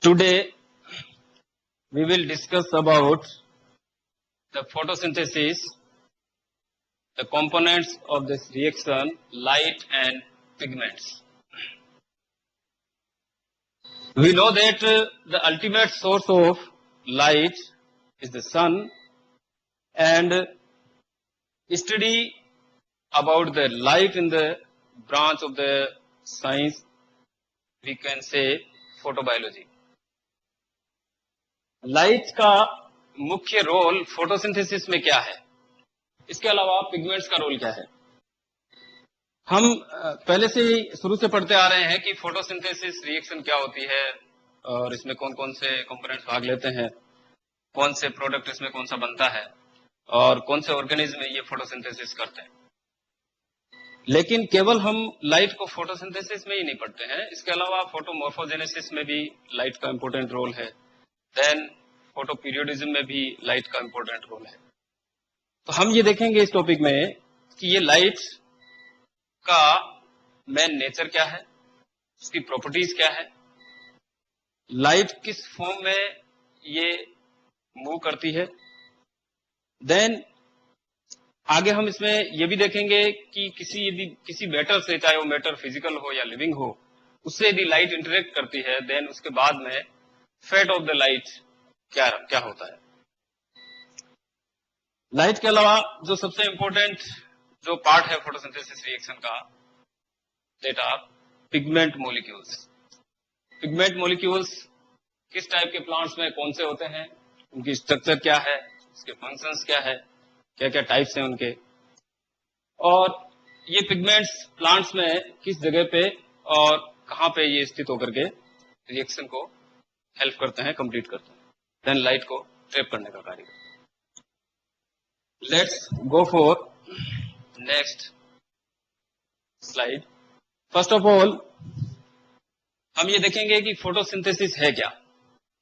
Today we will discuss about the photosynthesis, the components of this reaction, light and pigments. We know that the ultimate source of light is the sun, and study about the light in the branch of the science we can say photobiology. Light का मुख्य role photosynthesis में क्या है, इसके अलावा pigments का role क्या है। हम पहले से ही शुरू से पढ़ते आ रहे हैं कि फोटोसिंथेसिस रिएक्शन क्या होती है और इसमें कौन कौन से कंपोनेंट्स भाग लेते हैं, कौन से प्रोडक्ट इसमें कौन सा बनता है और कौन से ऑर्गेनिज्म ये फोटोसिंथेसिस करते हैं। लेकिन केवल हम लाइट को फोटोसिंथेसिस में ही नहीं पढ़ते हैं, इसके अलावा फोटोमॉर्फोजेनेसिस में भी लाइट का इंपॉर्टेंट रोल है, देन फोटो पीरियोडिज्म में भी लाइट का इंपॉर्टेंट रोल है। तो हम ये देखेंगे इस टॉपिक में कि ये लाइट का मेन नेचर क्या है, उसकी प्रॉपर्टीज क्या है, लाइट किस फॉर्म में ये मूव करती है। देन आगे हम इसमें ये भी देखेंगे कि किसी मैटर से, चाहे वो मैटर फिजिकल हो या लिविंग हो, उससे यदि लाइट इंटरेक्ट करती है, देन उसके बाद में फेट ऑफ द लाइट क्या होता है। लाइट के अलावा जो सबसे इंपॉर्टेंट जो पार्ट है फोटोसिंथेसिस रिएक्शन का, that are pigment molecules. Pigment molecules किस टाइप के प्लांट्स में कौन से होते हैं, उनकी स्ट्रक्चर क्या है, उसके फंक्शंस क्या है, क्या क्या टाइप्स हैं उनके, और ये पिगमेंट्स प्लांट्स में किस जगह पे और कहां पे ये स्थित होकर के रिएक्शन को हेल्प करते हैं, कंप्लीट करते हैं, देन लाइट को ट्रैप करने का कार्य करते हैं। Let's go for next slide. First of all हम ये देखेंगे कि फोटोसिंथेसिस है क्या।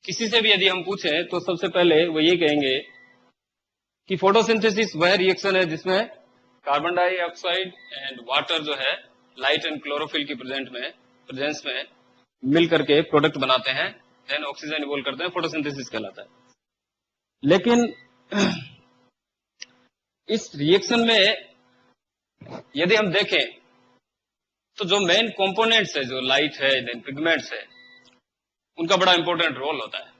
किसी से भी यदि हम पूछें तो सबसे पहले वो ये कहेंगे कि फोटोसिंथेसिस वह रिएक्शन है जिसमें कार्बन डाइऑक्साइड एंड वाटर जो है लाइट एंड क्लोरोफिल की प्रेजेंस में मिल करके प्रोडक्ट बनाते हैं, देन ऑक्सीजन इवोल्व करते हैं, फोटोसिंथेसिस कहलाता है। लेकिन इस रिएक्शन में यदि हम देखें तो जो मेन कंपोनेंट्स है, जो लाइट है, देन पिगमेंट्स है, उनका बड़ा इंपॉर्टेंट रोल होता है,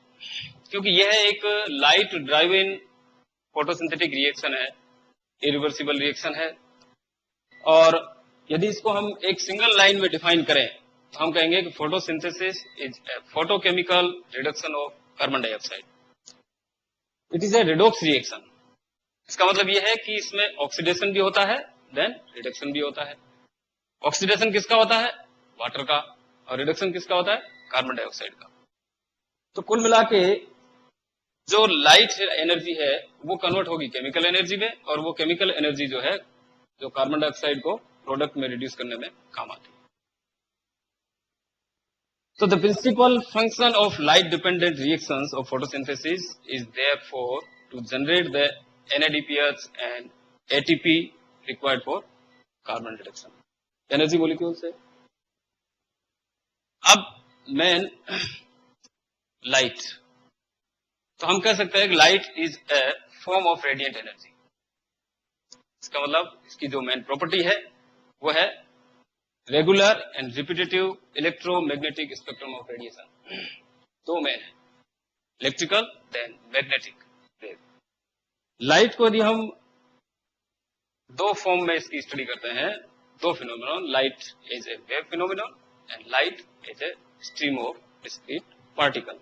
क्योंकि यह एक लाइट ड्राइव इन फोटोसिंथेटिक रिएक्शन है, इरिवर्सिबल रिएक्शन है। और यदि इसको हम एक सिंगल लाइन में डिफाइन करें तो हम कहेंगे कि photosynthesis is a photochemical reduction of carbon dioxide. It is a redox reaction. इसका मतलब यह है कि इसमें ऑक्सीडेशन भी होता है, देन रिडक्शन भी होता है। ऑक्सीडेशन किसका होता है? वाटर का। और रिडक्शन किसका होता है? कार्बन डाइऑक्साइड का। तो कुल मिला के जो लाइट एनर्जी है वो कन्वर्ट होगी केमिकल एनर्जी में, और वो केमिकल एनर्जी जो है जो कार्बन डाइऑक्साइड को प्रोडक्ट में रिड्यूस करने में काम आती है। So the principal function of light dependent reactions of photosynthesis is therefore to generate the NADPH and ATP required for carbon reduction. Energy molecule से। अब मेन लाइट, तो हम कह सकते हैं कि light is a form of radiant energy. इसका मतलब इसकी जो मेन प्रॉपर्टी है वो है regular and repetitive electromagnetic spectrum of radiation. दो मेन है, electrical then magnetic wave. Light को यदि हम दो फॉर्म में इसकी स्टडी करते हैं, दो phenomenon, light is A wave phenomenon and light is a stream of discrete particle.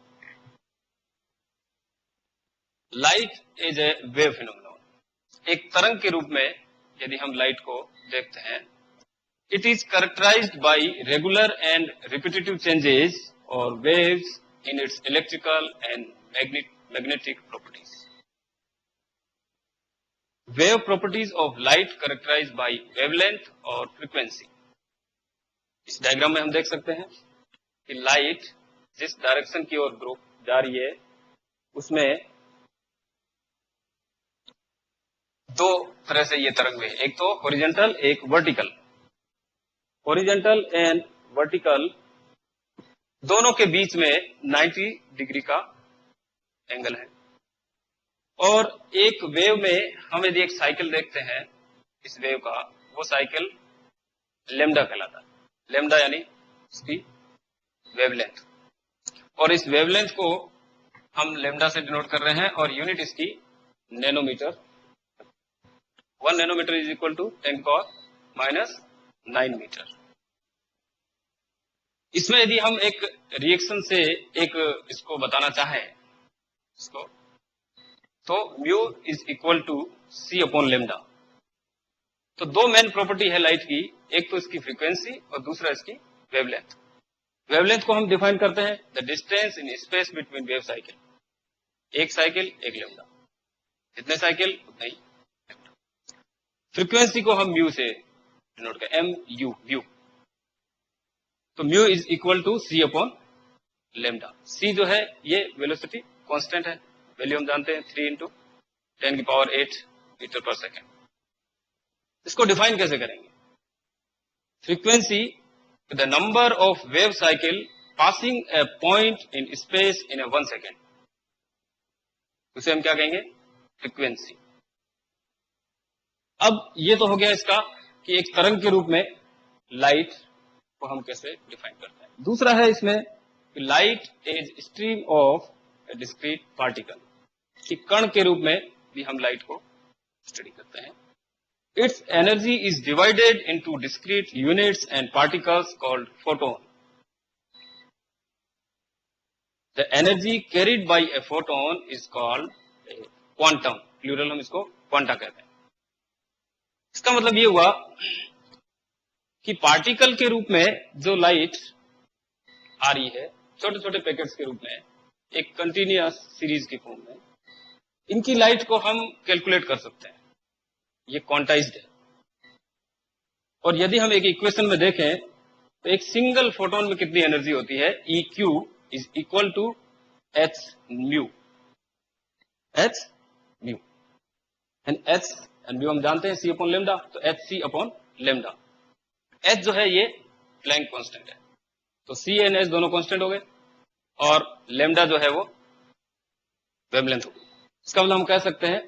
Light is A wave phenomenon. एक तरंग के रूप में यदि हम लाइट को देखते हैं, it is characterized by regular and repetitive changes और waves in its electrical and magnetic properties. Wave properties of light characterized by wavelength और फ्रीक्वेंसी। इस डायग्राम में हम देख सकते हैं कि लाइट जिस डायरेक्शन की ओर ग्रो जा रही है उसमें दो तरह से ये तरंग हुए, एक तो हॉरिजॉन्टल, एक वर्टिकल। हॉरिजॉन्टल एंड वर्टिकल, दोनों के बीच में 90 डिग्री का एंगल है। और एक वेव में हम यदि एक साइकिल देखते हैं इस वेव का, वो साइकिल लेमडा कहलाता है। लेमडा यानी इसकी वेवलेंथ, और इस वेवलेंथ को हम लेमडा से डिनोट कर रहे हैं और यूनिट इसकी nanometre. 1 nanometre is equal to 10⁻⁹ metre. इसमें यदि हम एक रिएक्शन से एक इसको बताना चाहें इसको, तो mu is equal to C upon lambda. तो दो मेन प्रॉपर्टी है लाइट की, एक तो इसकी फ्रीक्वेंसी और दूसरा इसकी वेवलेंथ। वेवलेंथ को हम डिफाइन करते हैं the distance in space between wave cycle. एक साइकिल एक लेमडा, जितने साइकिल उतने ही। फ्रीक्वेंसी को हम म्यू से डिनोट करें, एम यू म्यू। तो mu is equal to C upon lambda. C जो है ये वेलोसिटी कांस्टेंट है, वैल्यू हम जानते हैं 3 × 10⁸ मीटर पर सेकेंड। इसको डिफाइन कैसे करेंगे? Frequency the number of wave cycle passing A point in space in 1 second, उसे हम क्या कहेंगे? फ्रीक्वेंसी। अब ये तो हो गया इसका कि एक तरंग के रूप में लाइट को हम कैसे डिफाइन करते हैं। दूसरा है इसमें light is stream of A discrete particle, कि कण के रूप में भी हम लाइट को स्टडी करते हैं। Its energy is divided into discrete units and particles called photon. The energy carried by a photon is called quantum, plural हम इसको क्वांटा कहते हैं। इसका मतलब ये हुआ कि पार्टिकल के रूप में जो लाइट आ रही है छोटे छोटे पैकेट्स के रूप में, एक कंटिन्यूअस सीरीज की फॉर्म में, इनकी लाइट को हम कैलकुलेट कर सकते हैं, ये क्वांटाइज्ड है। और यदि हम एक इक्वेशन में देखें तो एक सिंगल फोटोन में कितनी एनर्जी होती है, EQ is equal to H mu. H mu and H and mu हम जानते हैं C अपॉन लेमडा, तो HC अपॉन लेमडा। H जो है ये प्लैंक कांस्टेंट है, तो C एंड H दोनों कांस्टेंट हो गए, और लेमडा जो है वो वेवलेंथ हो गई। इसका मतलब हम कह सकते हैं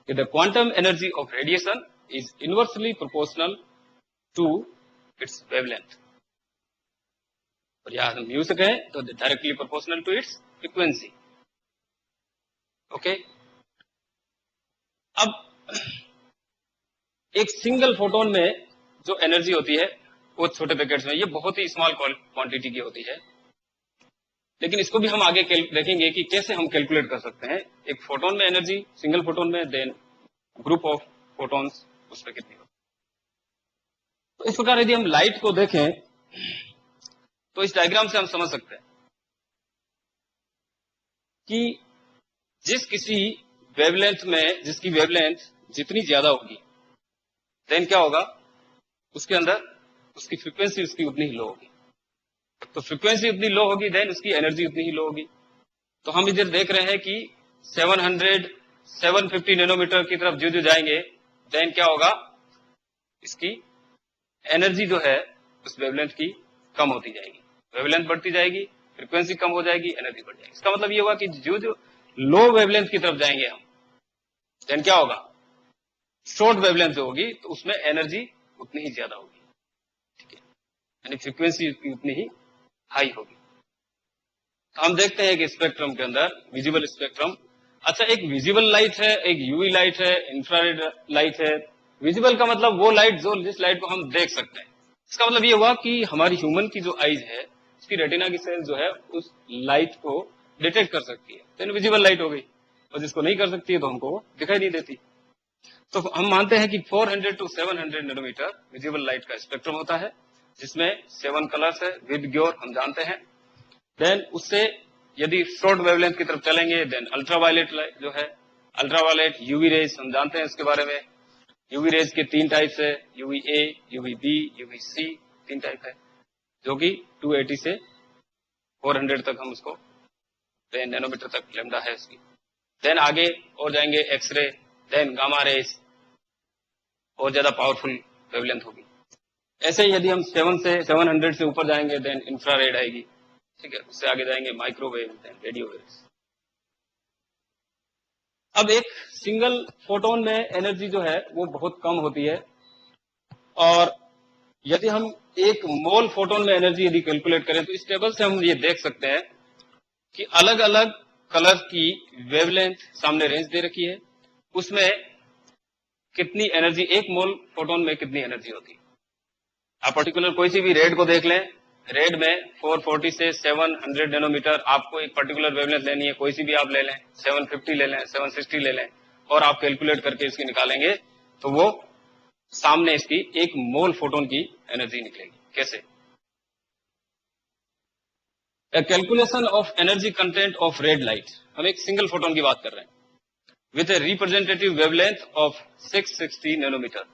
कि the quantum energy of radiation is inversely proportional to its wavelength. और यहां हम म्यू से कहें तो directly proportional to its frequency. Okay, अब एक सिंगल फोटोन में जो एनर्जी होती है वो छोटे पैकेट्स में, ये बहुत ही स्मॉल क्वांटिटी की होती है, लेकिन इसको भी हम आगे देखेंगे कि कैसे हम कैलकुलेट कर सकते हैं एक फोटोन में एनर्जी, सिंगल फोटोन में, देन ग्रुप ऑफ फोटॉन्स उस पर कितनी होती है। तो इस प्रकार यदि हम लाइट को देखें तो इस डायग्राम से हम समझ सकते हैं कि जिस किसी वेवलेंथ में, जिसकी वेवलेंथ जितनी ज्यादा होगी, देन क्या होगा, उसके अंदर उसकी फ्रीक्वेंसी उसकी उतनी ही लो होगी। तो फ्रीक्वेंसी उतनी लो होगी, देन उसकी एनर्जी उतनी ही लो होगी। तो हम इधर देख रहे हैं कि 750 नैनोमीटर की तरफ जो जाएंगे, देन क्या होगा, इसकी एनर्जी जो है उस वेवलेंथ की कम होती जाएगी, वेवलेंथ बढ़ती जाएगी, फ्रीक्वेंसी कम हो जाएगी, एनर्जी बढ़ जाएगी। इसका मतलब ये हुआ कि जो लो वेवलेंथ की तरफ जाएंगे हम, देन क्या होगा, शॉर्ट वेवलेंथ जो होगी तो उसमें एनर्जी उतनी ही ज्यादा होगी, ठीक है, यानी फ्रीक्वेंसी उतनी ही हाई होगी। तो हम देखते हैं कि स्पेक्ट्रम के अंदर विजिबल स्पेक्ट्रम, अच्छा एक विजिबल लाइट है, एक यूवी लाइट है, इंफ्रारेड लाइट है। विजिबल का मतलब वो लाइट जो, जिस लाइट को हम देख सकते हैं। इसका मतलब ये हुआ कि हमारी ह्यूमन की जो आईज है, उसकी रेटिना की सेल जो है उस लाइट को डिटेक्ट कर सकती है, तो विजिबल लाइट हो गई। और जिसको नहीं कर सकती है तो हमको दिखाई नहीं देती। तो हम मानते हैं कि 400 to 700 नैनोमीटर विजिबल लाइट का स्पेक्ट्रम होता है, जिसमें 7 कलर्स है विद ग्योर हम जानते हैं। देन उससे यदि शॉर्ट वेवलेंथ की तरफ चलेंगे, देन अल्ट्रावायलेट जो है, अल्ट्रावायलेट, यूवी रेज हम जानते हैं इसके बारे में। यूवी रेज के 3 टाइप्स है, UV A, UV B, UV C, 3 type है, जो कि 280 से 400 तक हम उसको नैनोमीटर तक लेमडा है उसकी। देन आगे और जाएंगे एक्सरे, देन गामा रेज, और ज्यादा पावरफुल वेवलेंथ होगी। ऐसे ही यदि हम 700 से ऊपर जाएंगे देन इंफ्रारेड आएगी, ठीक है, उससे आगे जाएंगे माइक्रोवेव, देन रेडियो वेव्स। अब एक सिंगल फोटोन में एनर्जी जो है वो बहुत कम होती है, और यदि हम एक मोल फोटोन में एनर्जी यदि कैलकुलेट करें तो इस टेबल से हम ये देख सकते हैं कि अलग अलग कलर की वेवलेंथ सामने रेंज दे रखी है, उसमें कितनी एनर्जी, एक मोल फोटोन में कितनी एनर्जी होती है। आप पर्टिकुलर कोई सी भी रेड को देख लें, रेड में 440 से 700 नैनोमीटर आपको एक पर्टिकुलर वेवलेंथ लेनी है, कोई सी भी आप ले लें, 750 ले लें, 760 ले लें, और आप कैलकुलेट करके इसकी निकालेंगे तो वो सामने इसकी एक मोल फोटोन की एनर्जी निकलेगी। कैसे? Calculation of energy content of red light, हम एक सिंगल फोटोन की बात कर रहे हैं, with a representative wavelength of 660 nanometre,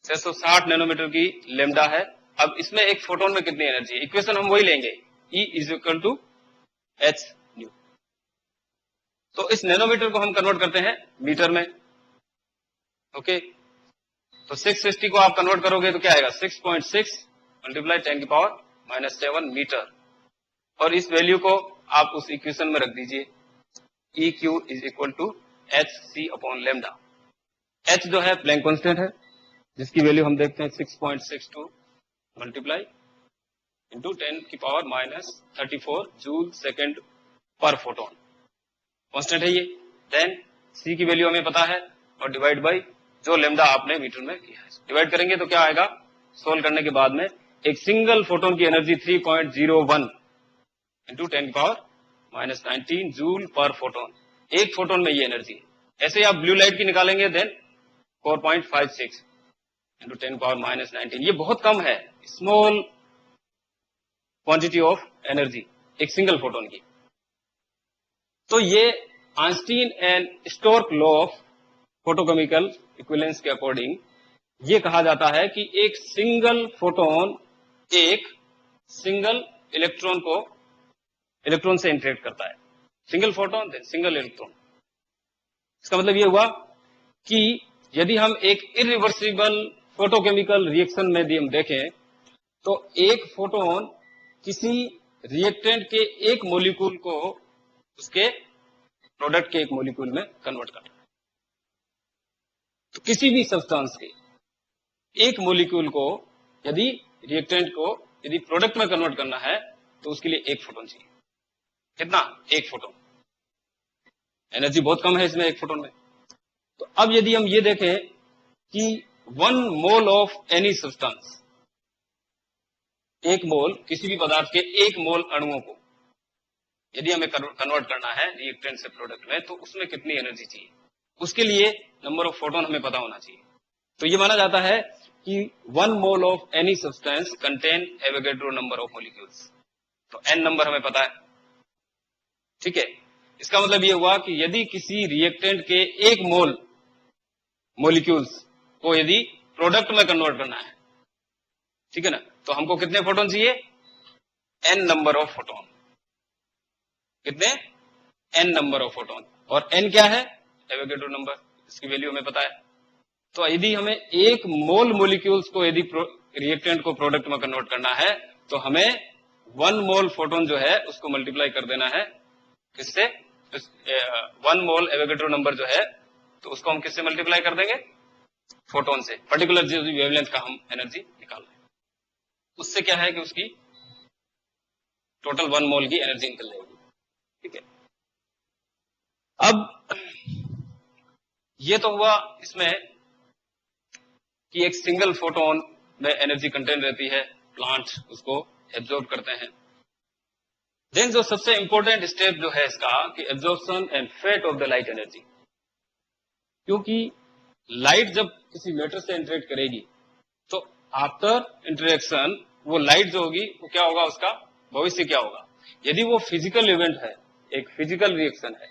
660 nanometre की लेमडा है। अब इसमें एक फोटोन में कितनी एनर्जी है, इक्वेशन हम वही लेंगे, E is equal to H nu. तो इस नैनोमीटर को हम कन्वर्ट करते हैं मीटर में, ओके। तो 660 को आप कन्वर्ट करोगे तो क्या आएगा, 6.6 मल्टीप्लाई 10 की पावर -7 मीटर, और इस वैल्यू को आप उस इक्वेशन में रख दीजिए, E Q is equal to H C upon lambda. H जो है प्लैंक कांस्टेंट है, जिसकी वैल्यू हम देखते हैं 6.62 मल्टीप्लाई इंटू 10 की पावर -34 जूल सेकेंड पर फोटोन, कांस्टेंट है ये। देन C की वैल्यू हमें पता है, और डिवाइड बाई जो लेमडा आपने मीटर में किया है, डिवाइड करेंगे तो क्या आएगा, सोल्व करने के बाद में एक सिंगल फोटोन की एनर्जी 3.01 इंटू 10 की पावर -19 जूल पर फोटोन, एक फोटोन में ये एनर्जी है। ऐसे ही आप ब्लू लाइट की निकालेंगे, देन 4.56 इंटू 10 पावर -19, ये बहुत कम है, स्मॉल क्वांटिटी ऑफ एनर्जी एक सिंगल फोटोन की। तो ये Einstein and Stark law of photochemical equivalence के अकॉर्डिंग ये कहा जाता है कि एक सिंगल फोटोन एक सिंगल इलेक्ट्रॉन से इंटरेक्ट करता है, single photon then single electron. इसका मतलब ये हुआ कि यदि हम एक इरिवर्सिबल फोटोकेमिकल रिएक्शन में यदि हम देखें तो एक फोटोन किसी रिएक्टेंट के एक मॉलिक्यूल को उसके प्रोडक्ट के एक मॉलिक्यूल में कन्वर्ट करता है। तो किसी भी सब्सटेंस के एक मॉलिक्यूल को यदि रिएक्टेंट को यदि प्रोडक्ट में कन्वर्ट करना है तो उसके लिए एक फोटोन चाहिए। कितना? एक फोटोन। एनर्जी बहुत कम है इसमें एक फोटोन में। तो अब यदि हम ये देखें कि 1 मोल ऑफ एनी सब्सटेंस, एक मोल किसी भी पदार्थ के एक मोल अणुओं को यदि हमें कन्वर्ट करना है रिएक्टेंट से प्रोडक्ट में, तो उसमें कितनी एनर्जी चाहिए, उसके लिए नंबर ऑफ फोटोन हमें पता होना चाहिए। तो ये माना जाता है कि 1 mole of any substance contain Avogadro number of molecules. तो n नंबर हमें पता है, ठीक है। इसका मतलब ये हुआ कि यदि किसी रिएक्टेंट के एक मोल मॉलिक्यूल्स को यदि प्रोडक्ट में कन्वर्ट करना है, ठीक है ना, तो हमको कितने फोटोन चाहिए, n नंबर ऑफ फोटोन। कितने? n number of photon. और n क्या है? एवोगैड्रो नंबर, इसकी वैल्यू हमें पता है। तो यदि हमें एक मोल मॉलिक्यूल्स को यदि रिएक्टेंट को प्रोडक्ट में कन्वर्ट करना है तो हमें 1 मोल फोटोन जो है उसको मल्टीप्लाई कर देना है, किससे? 1 मोल एवोगैड्रो नंबर जो है तो उसको हम किससे मल्टीप्लाई कर देंगे? फोटोन से। पर्टिकुलर जो वेवलेंथ का हम एनर्जी निकाल रहे हैं उससे क्या है कि उसकी टोटल 1 मोल की एनर्जी निकल जाएगी, ठीक है। अब ये तो हुआ इसमें कि एक सिंगल फोटोन में एनर्जी कंटेन रहती है, प्लांट उसको एब्जॉर्ब करते हैं। देन जो सबसे इंपॉर्टेंट स्टेप जो है इसका कि absorption and fate of the light energy, क्योंकि लाइट जब किसी मैटर से इंटरेक्ट करेगी तो आफ्टर इंटरेक्शन वो लाइट जो होगी वो क्या होगा, उसका भविष्य क्या होगा। यदि वो फिजिकल इवेंट है, एक फिजिकल रिएक्शन है,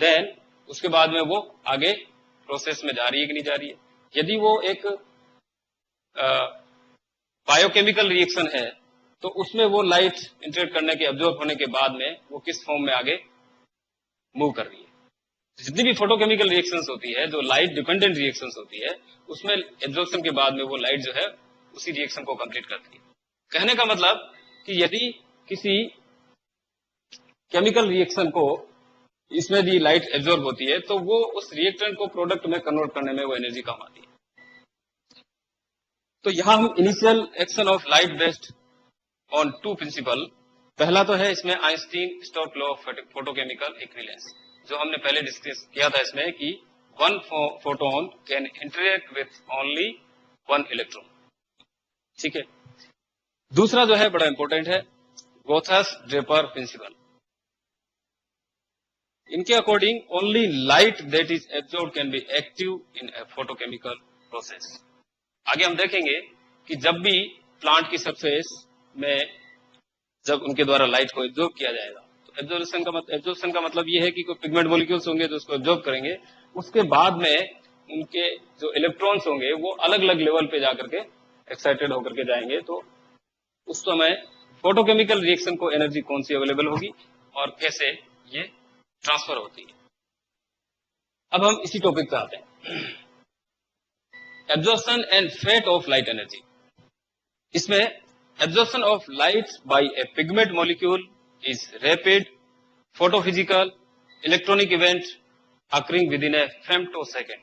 देन उसके बाद में वो आगे प्रोसेस में जा रही है कि नहीं जा रही है। यदि वो एक बायोकेमिकल रिएक्शन है तो उसमें वो लाइट इंटरेक्ट करने के, एब्जॉर्ब होने के बाद में वो किस फॉर्म में आगे मूव कर रही है। जितनी भी फोटोकेमिकल रिएक्शंस होती है, जो लाइट डिपेंडेंट रिएक्शंस होती है, उसमें एब्जॉर्प्शन के बाद में वो लाइट जो है उसी रिएक्शन को कंप्लीट करती है। कहने का मतलब कि यदि किसी केमिकल रिएक्शन को इसमें भी लाइट एब्जॉर्ब होती है तो वो उस रिएक्टेंट को प्रोडक्ट में कन्वर्ट करने में वो एनर्जी काम आती है। तो यहां हम initial action of light based on two principle, पहला तो है इसमें Einstein Stokes law of photochemical equivalence, जो हमने पहले डिस्कस किया था इसमें कि one photon can interact with only one electron. ठीक है। दूसरा जो है बड़ा इंपॉर्टेंट है गोथस ड्रेपर प्रिंसिपल। इनके according only light that is absorbed can be active in a photochemical process. आगे हम देखेंगे कि जब भी प्लांट की सरफेस में जब उनके द्वारा लाइट को एब्जॉर्ब किया जाएगा तो एब्जॉर्प्शन का मतलब ये है कि कोई पिगमेंट मॉलिक्यूल्स होंगे जो उसको एब्जॉर्ब करेंगे, उसके बाद में उनके जो इलेक्ट्रॉन्स होंगे वो अलग अलग लेवल पे जाकर के एक्साइटेड होकर के जाएंगे। तो उस समय फोटोकेमिकल रिएक्शन को एनर्जी कौन सी अवेलेबल होगी और कैसे ये ट्रांसफर होती है। अब हम इसी टॉपिक पे आते हैं, absorption and fate of light energy. इसमें absorption of light by a pigment molecule is rapid photophysical electronic event occurring within a femtosecond.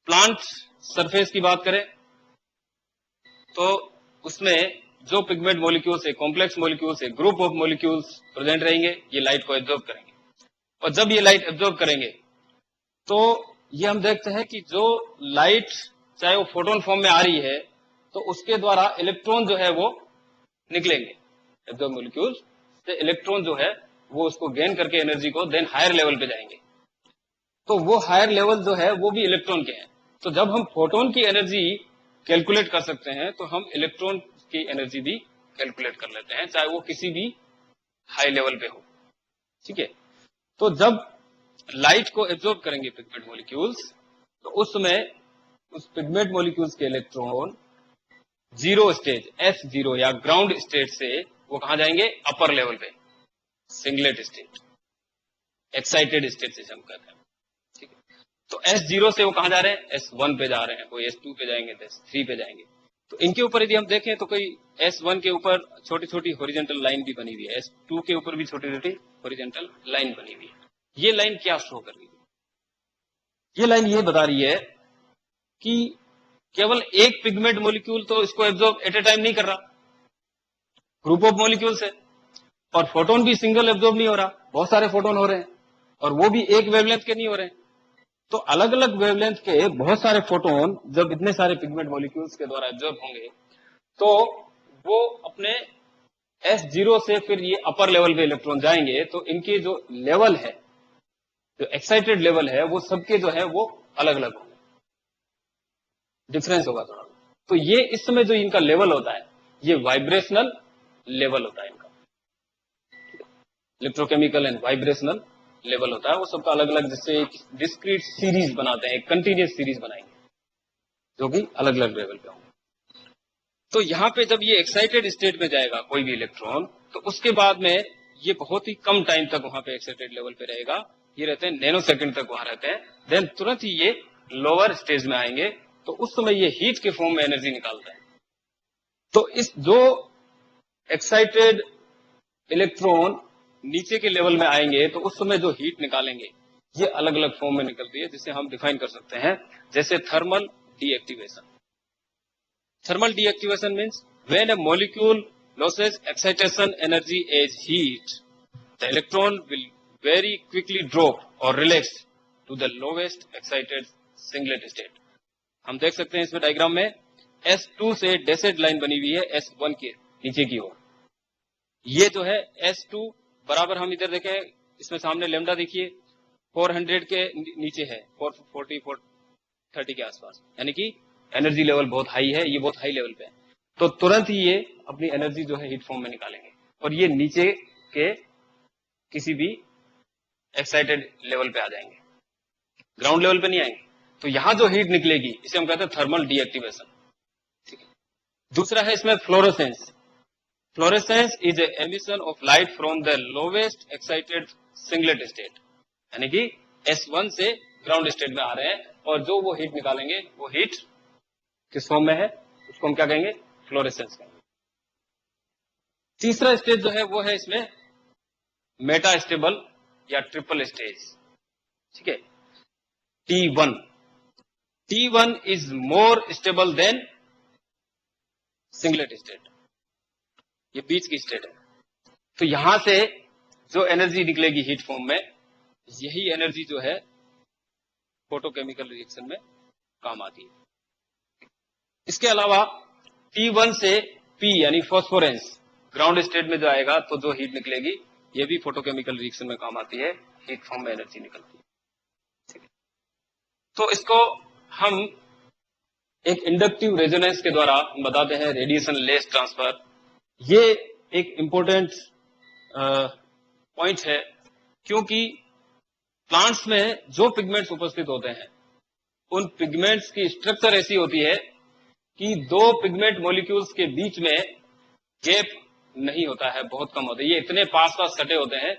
Plant surface की बात करें तो उसमें जो पिगमेंट मॉलिक्यूल्स है, कॉम्प्लेक्स मॉलिक्यूल्स है, ग्रुप ऑफ मॉलिक्यूल्स प्रेजेंट रहेंगे, ये लाइट को एब्जॉर्ब करेंगे। और जब ये लाइट एब्जॉर्ब करेंगे तो ये हम देखते हैं कि जो लाइट चाहे वो फोटोन फॉर्म में आ रही है तो उसके द्वारा इलेक्ट्रॉन जो है वो निकलेंगे। एब्जॉर्ब मॉलिक्यूल्स से इलेक्ट्रॉन जो है वो उसको गेन करके एनर्जी को देन हायर लेवल पे जाएंगे। तो वो हायर लेवल जो है वो भी इलेक्ट्रॉन के हैं। तो जब हम फोटोन की एनर्जी कैलकुलेट कर सकते हैं तो हम इलेक्ट्रॉन की एनर्जी भी कैलकुलेट कर लेते हैं, चाहे वो किसी भी हाई लेवल पे हो। ठीक है। तो जब लाइट को एब्जॉर्ब करेंगे पिगमेंट मॉलिक्यूल्स तो उस समय उस पिगमेंट मॉलिक्यूल्स के इलेक्ट्रॉन जीरो स्टेज S0 या ग्राउंड स्टेट से वो कहां जाएंगे, अपर लेवल पे, सिंगलेट स्टेट, एक्साइटेड स्टेट से हम कहते हैं। ठीक है। तो S0 से वो कहां जा रहे हैं, S1 पे जा रहे हैं, कोई S2 पे जाएंगे तो S3 पे जाएंगे। तो इनके ऊपर यदि हम देखें तो कोई S1 के ऊपर छोटी छोटी हॉरिजॉन्टल लाइन भी बनी हुई है, S2 के ऊपर भी छोटी छोटी हॉरिजॉन्टल लाइन बनी हुई है। ये लाइन क्या शो कर रही है, ये लाइन ये बता रही है कि केवल एक पिगमेंट मॉलिक्यूल तो इसको एब्जॉर्ब एट ए टाइम नहीं कर रहा, ग्रुप ऑफ मॉलिक्यूल्स है, और फोटोन भी सिंगल एब्जॉर्ब नहीं हो रहा, बहुत सारे फोटोन हो रहे हैं और वो भी एक वेवलेंथ के नहीं हो रहे हैं। तो अलग अलग वेवलेंथ के बहुत सारे फोटोन जब इतने सारे पिगमेंट मॉलिक्यूल्स के द्वारा एब्जॉर्ब होंगे तो वो अपने S0 से फिर ये अपर लेवल पे इलेक्ट्रॉन जाएंगे। तो इनके जो लेवल है, जो एक्साइटेड लेवल है, वो सबके जो है वो अलग अलग होंगे, डिफरेंस होगा थोड़ा। तो ये इस समय जो इनका लेवल होता है ये वाइब्रेशनल लेवल होता है इनका, इलेक्ट्रोकेमिकल एंड वाइब्रेशनल लेवल होता है। वो सबका अलग अलग, जिससे एक डिस्क्रीट सीरीज बनाते हैं, एक कंटिन्यूस सीरीज बनाएंगे जो कि अलग अलग लेवल पे होंगे। तो यहाँ पे जब ये एक्साइटेड स्टेट में जाएगा कोई भी इलेक्ट्रॉन तो उसके बाद में ये बहुत ही कम टाइम तक वहां पे एक्साइटेड लेवल पे रहेगा, ये रहते हैं नैनो सेकंड तक वहां रहते हैं। देन तुरंत ही ये लोअर स्टेज में आएंगे तो उस समय ये हीट के फॉर्म में एनर्जी निकालता है। तो इस जो एक्साइटेड इलेक्ट्रॉन नीचे के लेवल में आएंगे तो उस समय जो हीट निकालेंगे ये अलग अलग फॉर्म में निकलती है, जिसे हम डिफाइन कर सकते हैं जैसे thermal deactivation. Thermal deactivation means when a molecule loses excitation energy as heat, the electron will very quickly drop or relax to the lowest excited singlet state. हम देख सकते हैं इसमें डायग्राम में S2 से डेसेड लाइन बनी हुई है S1 के नीचे की ओर। ये जो है S2 बराबर, हम इधर देखें इसमें सामने लेमडा देखिए 400 के नीचे है, 440 430 के आसपास, यानी कि एनर्जी लेवल बहुत हाई है, ये बहुत हाई लेवल पे है। तो तुरंत ही ये अपनी एनर्जी जो है हीट फॉर्म में निकालेंगे और ये नीचे के किसी भी एक्साइटेड लेवल पे आ जाएंगे, ग्राउंड लेवल पे नहीं आएंगे। तो यहां जो हीट निकलेगी इसे हम कहते हैं थर्मल डीएक्टिवेशन। ठीक है। दूसरा है इसमें fluorescence. Fluorescence is a emission of light from the lowest excited singlet state, यानी कि S1 से ग्राउंड स्टेट में आ रहे हैं, और जो वो हीट निकालेंगे वो हीट किस फॉर्म में है, उसको हम क्या कहेंगे, फ्लोरेसेंस कहेंगे। तीसरा स्टेज जो है वो है इसमें मेटा स्टेबल या ट्रिपल स्टेज, ठीक है, T1। T1 is more stable then singlet state, ये बीच की स्टेट है। तो यहां से जो एनर्जी निकलेगी हीट फॉर्म में, यही एनर्जी जो है फोटोकेमिकल रिएक्शन में काम आती है। इसके अलावा T1 से P यानी फॉस्फोरेंस ग्राउंड स्टेट में जो आएगा, तो जो हीट निकलेगी ये भी फोटोकेमिकल रिएक्शन में काम आती है, हीट फॉर्म में एनर्जी निकलती है, ठीक है। तो इसको हम एक इंडक्टिव रेजोनेंस के द्वारा हम बताते हैं रेडिएशन लेस ट्रांसफर। ये एक इंपॉर्टेंट पॉइंट है, क्योंकि प्लांट्स में जो पिगमेंट्स उपस्थित होते हैं उन पिगमेंट्स की स्ट्रक्चर ऐसी होती है कि दो पिगमेंट मॉलिक्यूल्स के बीच में गैप नहीं होता है, बहुत कम होता है। ये इतने पास पास सटे होते हैं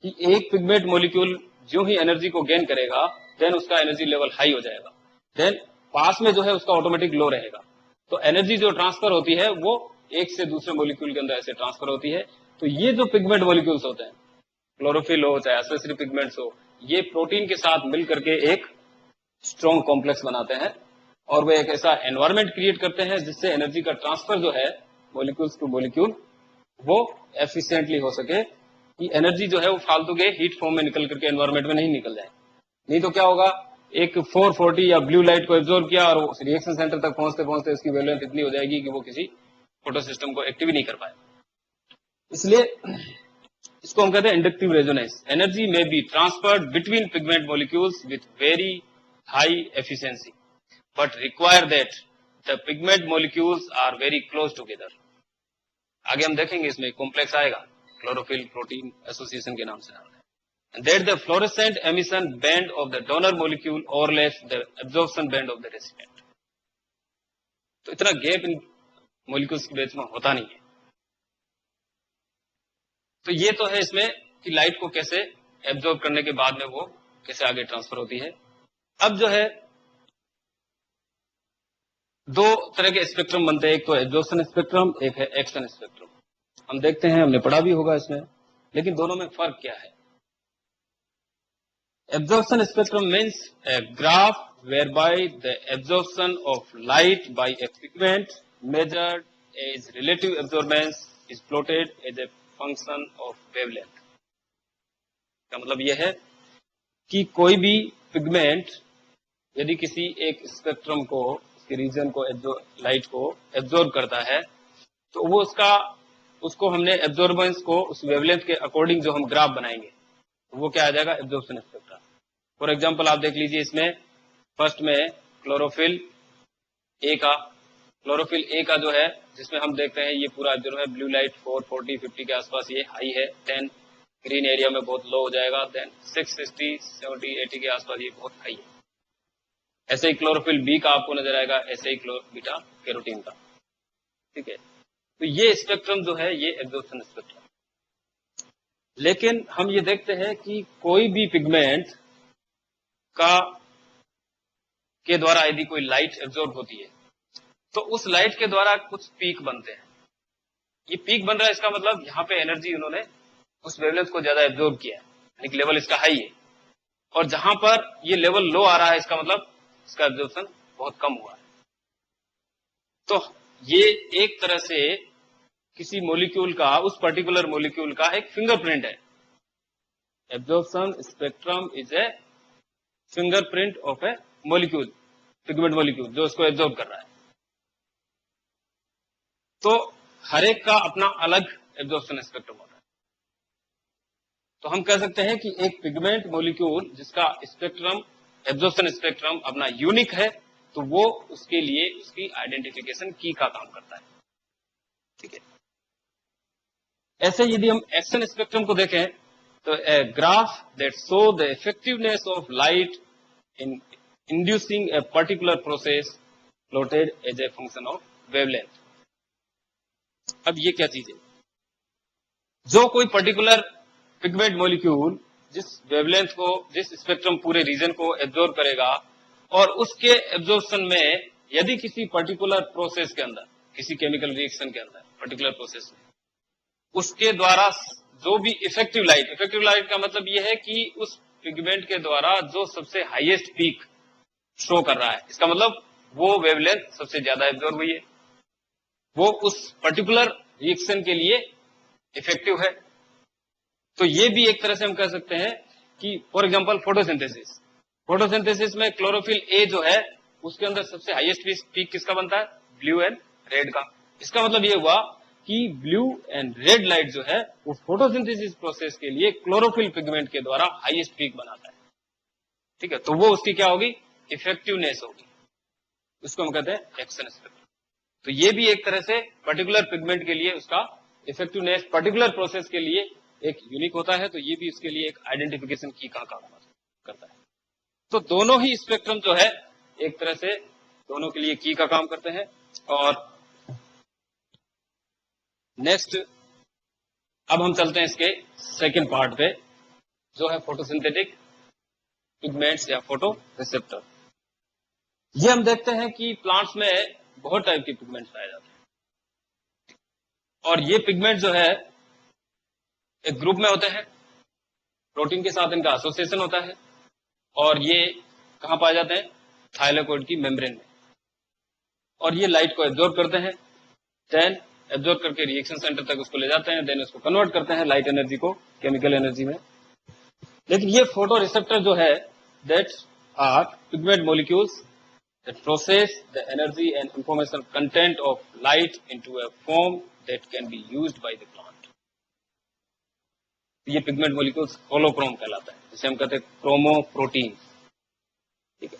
कि एक पिगमेंट मॉलिक्यूल जो ही एनर्जी को गेन करेगा, देन उसका एनर्जी लेवल हाई हो जाएगा, देन पास में जो है उसका ऑटोमेटिक लो रहेगा। तो एनर्जी जो ट्रांसफर होती है वो एक से दूसरे मॉलिक्यूल के अंदर ऐसे ट्रांसफर होती है। तो ये जो पिगमेंट मॉलिक्यूल्स होते हैं, क्लोरोफिल हो चाहे एसेसरी पिगमेंट्स हो, ये प्रोटीन के साथ मिल करके एक स्ट्रॉन्ग कॉम्प्लेक्स बनाते हैं, और वे एक ऐसा एनवायरमेंट क्रिएट करते हैं जिससे एनर्जी का ट्रांसफर जो है मॉलिक्यूल्स टू मॉलिक्यूल वो एफिशिएंटली हो सके, कि एनर्जी जो है वो फालतू के हीट फॉर्म में निकल करके एनवायरमेंट में नहीं निकल जाए। नहीं तो क्या होगा, एक 440 या ब्लू लाइट को एब्जॉर्ब किया और रिएक्शन सेंटर तक पहुंचते पहुंचते उसकी वेवलेंथ इतनी हो जाएगी कि वो किसी फोटो सिस्टम को एक्टिव ही नहीं कर पाए। इसलिए इसको हम कहते हैं इंडक्टिव रेजोनेंस। एनर्जी में be transferred between pigment molecules with very high efficiency, but require that the pigment molecules are very close together. आगे हम देखेंगे इसमें कॉम्प्लेक्स आएगा, क्लोरोफिल प्रोटीन एसोसिएशन के नाम से आता है। And that the fluorescent emission band of the donor molecule overlaps the absorption band of the recipient। तो इतना गैप इन मॉलिक्यूल्स के बीच में होता नहीं है। तो ये तो है इसमें कि लाइट को कैसे एब्जॉर्ब करने के बाद में वो कैसे आगे ट्रांसफर होती है। अब जो है दो तरह के स्पेक्ट्रम बनते हैं, एक तो एब्जॉर्प्शन स्पेक्ट्रम, एक है एक्शन स्पेक्ट्रम। हम देखते हैं, हमने पढ़ा भी होगा इसमें, लेकिन दोनों में फर्क क्या है। Absorption spectrum means a graph whereby the absorption of light by a pigment measured as relative absorbance is plotted as a function of wavelength। का मतलब यह है कि कोई भी पिगमेंट यदि किसी एक स्पेक्ट्रम को, उसके रीजन को, लाइट को एब्जॉर्ब करता है, तो वो उसको हमने एब्जॉर्बेंस को उस वेवलेंथ के अकॉर्डिंग जो हम ग्राफ बनाएंगे, वो क्या आ जाएगा, एब्जॉर्प्शन स्पेक्ट्रम। फॉर एग्जांपल आप देख लीजिए, इसमें फर्स्ट में क्लोरोफिल ए का जो है, जिसमें हम देखते हैं ये पूरा जो है ब्लू लाइट 440 50 के आसपास ये हाई है, 10 ग्रीन एरिया में बहुत लो हो जाएगा, देन 660 70 80 के आसपास ये बहुत हाई है। ऐसे ही क्लोरोफिल बी का आपको नजर आएगा, ऐसे ही बीटा कैरोटीन का, ठीक है। तो ये स्पेक्ट्रम जो है ये एब्जॉर्प्शन स्पेक्ट्रम। लेकिन हम ये देखते हैं कि कोई भी पिगमेंट के द्वारा यदि कोई लाइट एब्जॉर्ब होती है, तो उस लाइट के द्वारा कुछ पीक बनते हैं। ये पीक बन रहा है, इसका मतलब यहाँ पे एनर्जी उन्होंने उस वेवलेंथ को ज्यादा एब्जॉर्ब किया है, यानी लेवल इसका हाई है। और जहां पर ये लेवल लो आ रहा है, इसका मतलब इसका एब्जॉर्प्शन बहुत कम हुआ है। तो ये एक तरह से किसी मॉलिक्यूल का, उस पर्टिकुलर मॉलिक्यूल का एक फिंगरप्रिंट है। Absorption spectrum is a fingerprint of A molecule, pigment molecule जो उसको एब्जॉर्ब कर रहा है। तो हर एक का अपना अलग एब्जॉर्प्शन स्पेक्ट्रम होता है। तो हम कह सकते हैं कि एक पिगमेंट मॉलिक्यूल जिसका स्पेक्ट्रम, एब्जॉर्प्शन स्पेक्ट्रम अपना यूनिक है, तो वो उसके लिए उसकी आइडेंटिफिकेशन की का काम करता है, ठीक है। ऐसे यदि हम एक्शन स्पेक्ट्रम को देखें, तो a graph that show the effectiveness of light in inducing a particular process plotted as a function of wavelength। अब ये क्या चीज है, जो कोई पर्टिकुलर पिगमेंट मॉलिक्यूल जिस वेवलेंथ को, जिस स्पेक्ट्रम पूरे रीजन को एब्जॉर्ब करेगा, और उसके एब्जॉर्प्शन में यदि किसी पर्टिकुलर प्रोसेस के अंदर, किसी केमिकल रिएक्शन के अंदर पर्टिकुलर प्रोसेस में उसके द्वारा जो भी इफेक्टिव लाइट का मतलब यह है कि उस पिगमेंट के द्वारा जो सबसे हाईएस्ट पीक शो कर रहा है, इसका मतलब वो वेवलेंथ सबसे ज्यादा एब्जॉर्ब हुई है, वो उस पर्टिकुलर रिएक्शन के लिए इफेक्टिव है। तो ये भी एक तरह से हम कह सकते हैं कि फॉर एग्जांपल फोटोसिंथेसिस में क्लोरोफिल ए जो है उसके अंदर सबसे हाईएस्ट पीक किसका बनता है, ब्लू एंड रेड का। इसका मतलब ये हुआ कि ब्लू एंड रेड लाइट जो है वो फोटोसिंथेसिस प्रोसेस के लिए क्लोरोफिल पिगमेंट के द्वारा हाईएस्ट पीक बनाता है। ठीक है, तो वो उसकी क्या होगी, इफेक्टिवनेस होगी, उसको हम कहते हैं एक्शन स्पेक्ट्रम। तो ये भी एक तरह से पर्टिकुलर पिगमेंट के लिए उसका इफेक्टिवनेस पर्टिकुलर प्रोसेस के लिए एक यूनिक होता है, तो ये भी उसके लिए एक आइडेंटिफिकेशन की का काम करता है। तो दोनों ही स्पेक्ट्रम जो है एक तरह से दोनों के लिए की का काम करते हैं। और नेक्स्ट अब हम चलते हैं इसके सेकंड पार्ट पे, जो है फोटोसिंथेटिक पिगमेंट्स या फोटो रिसेप्टर। ये हम देखते हैं कि प्लांट्स में बहुत टाइप के पिगमेंट्स पाए जाते हैं, और ये पिगमेंट जो है एक ग्रुप में होते हैं, प्रोटीन के साथ इनका एसोसिएशन होता है, और ये कहां पाए जाते हैं, थाइलाकोइड की मेम्ब्रेन में, और ये लाइट को एब्जॉर्ब करते हैं, देन एब्जॉर्ब करके रिएक्शन सेंटर तक उसको ले जाते हैं, देन उसको कन्वर्ट करते हैं लाइट एनर्जी को केमिकल एनर्जी में। लेकिन ये फोटो रिसेप्टर जो है that are pigment molecules that process the energy and information content of light into a form that can be used by the plant. ये पिगमेंट मॉलिक्यूल्स होलोक्रोम कहलाता है, जिसे हम कहते हैं क्रोमोप्रोटीन। ठीक है,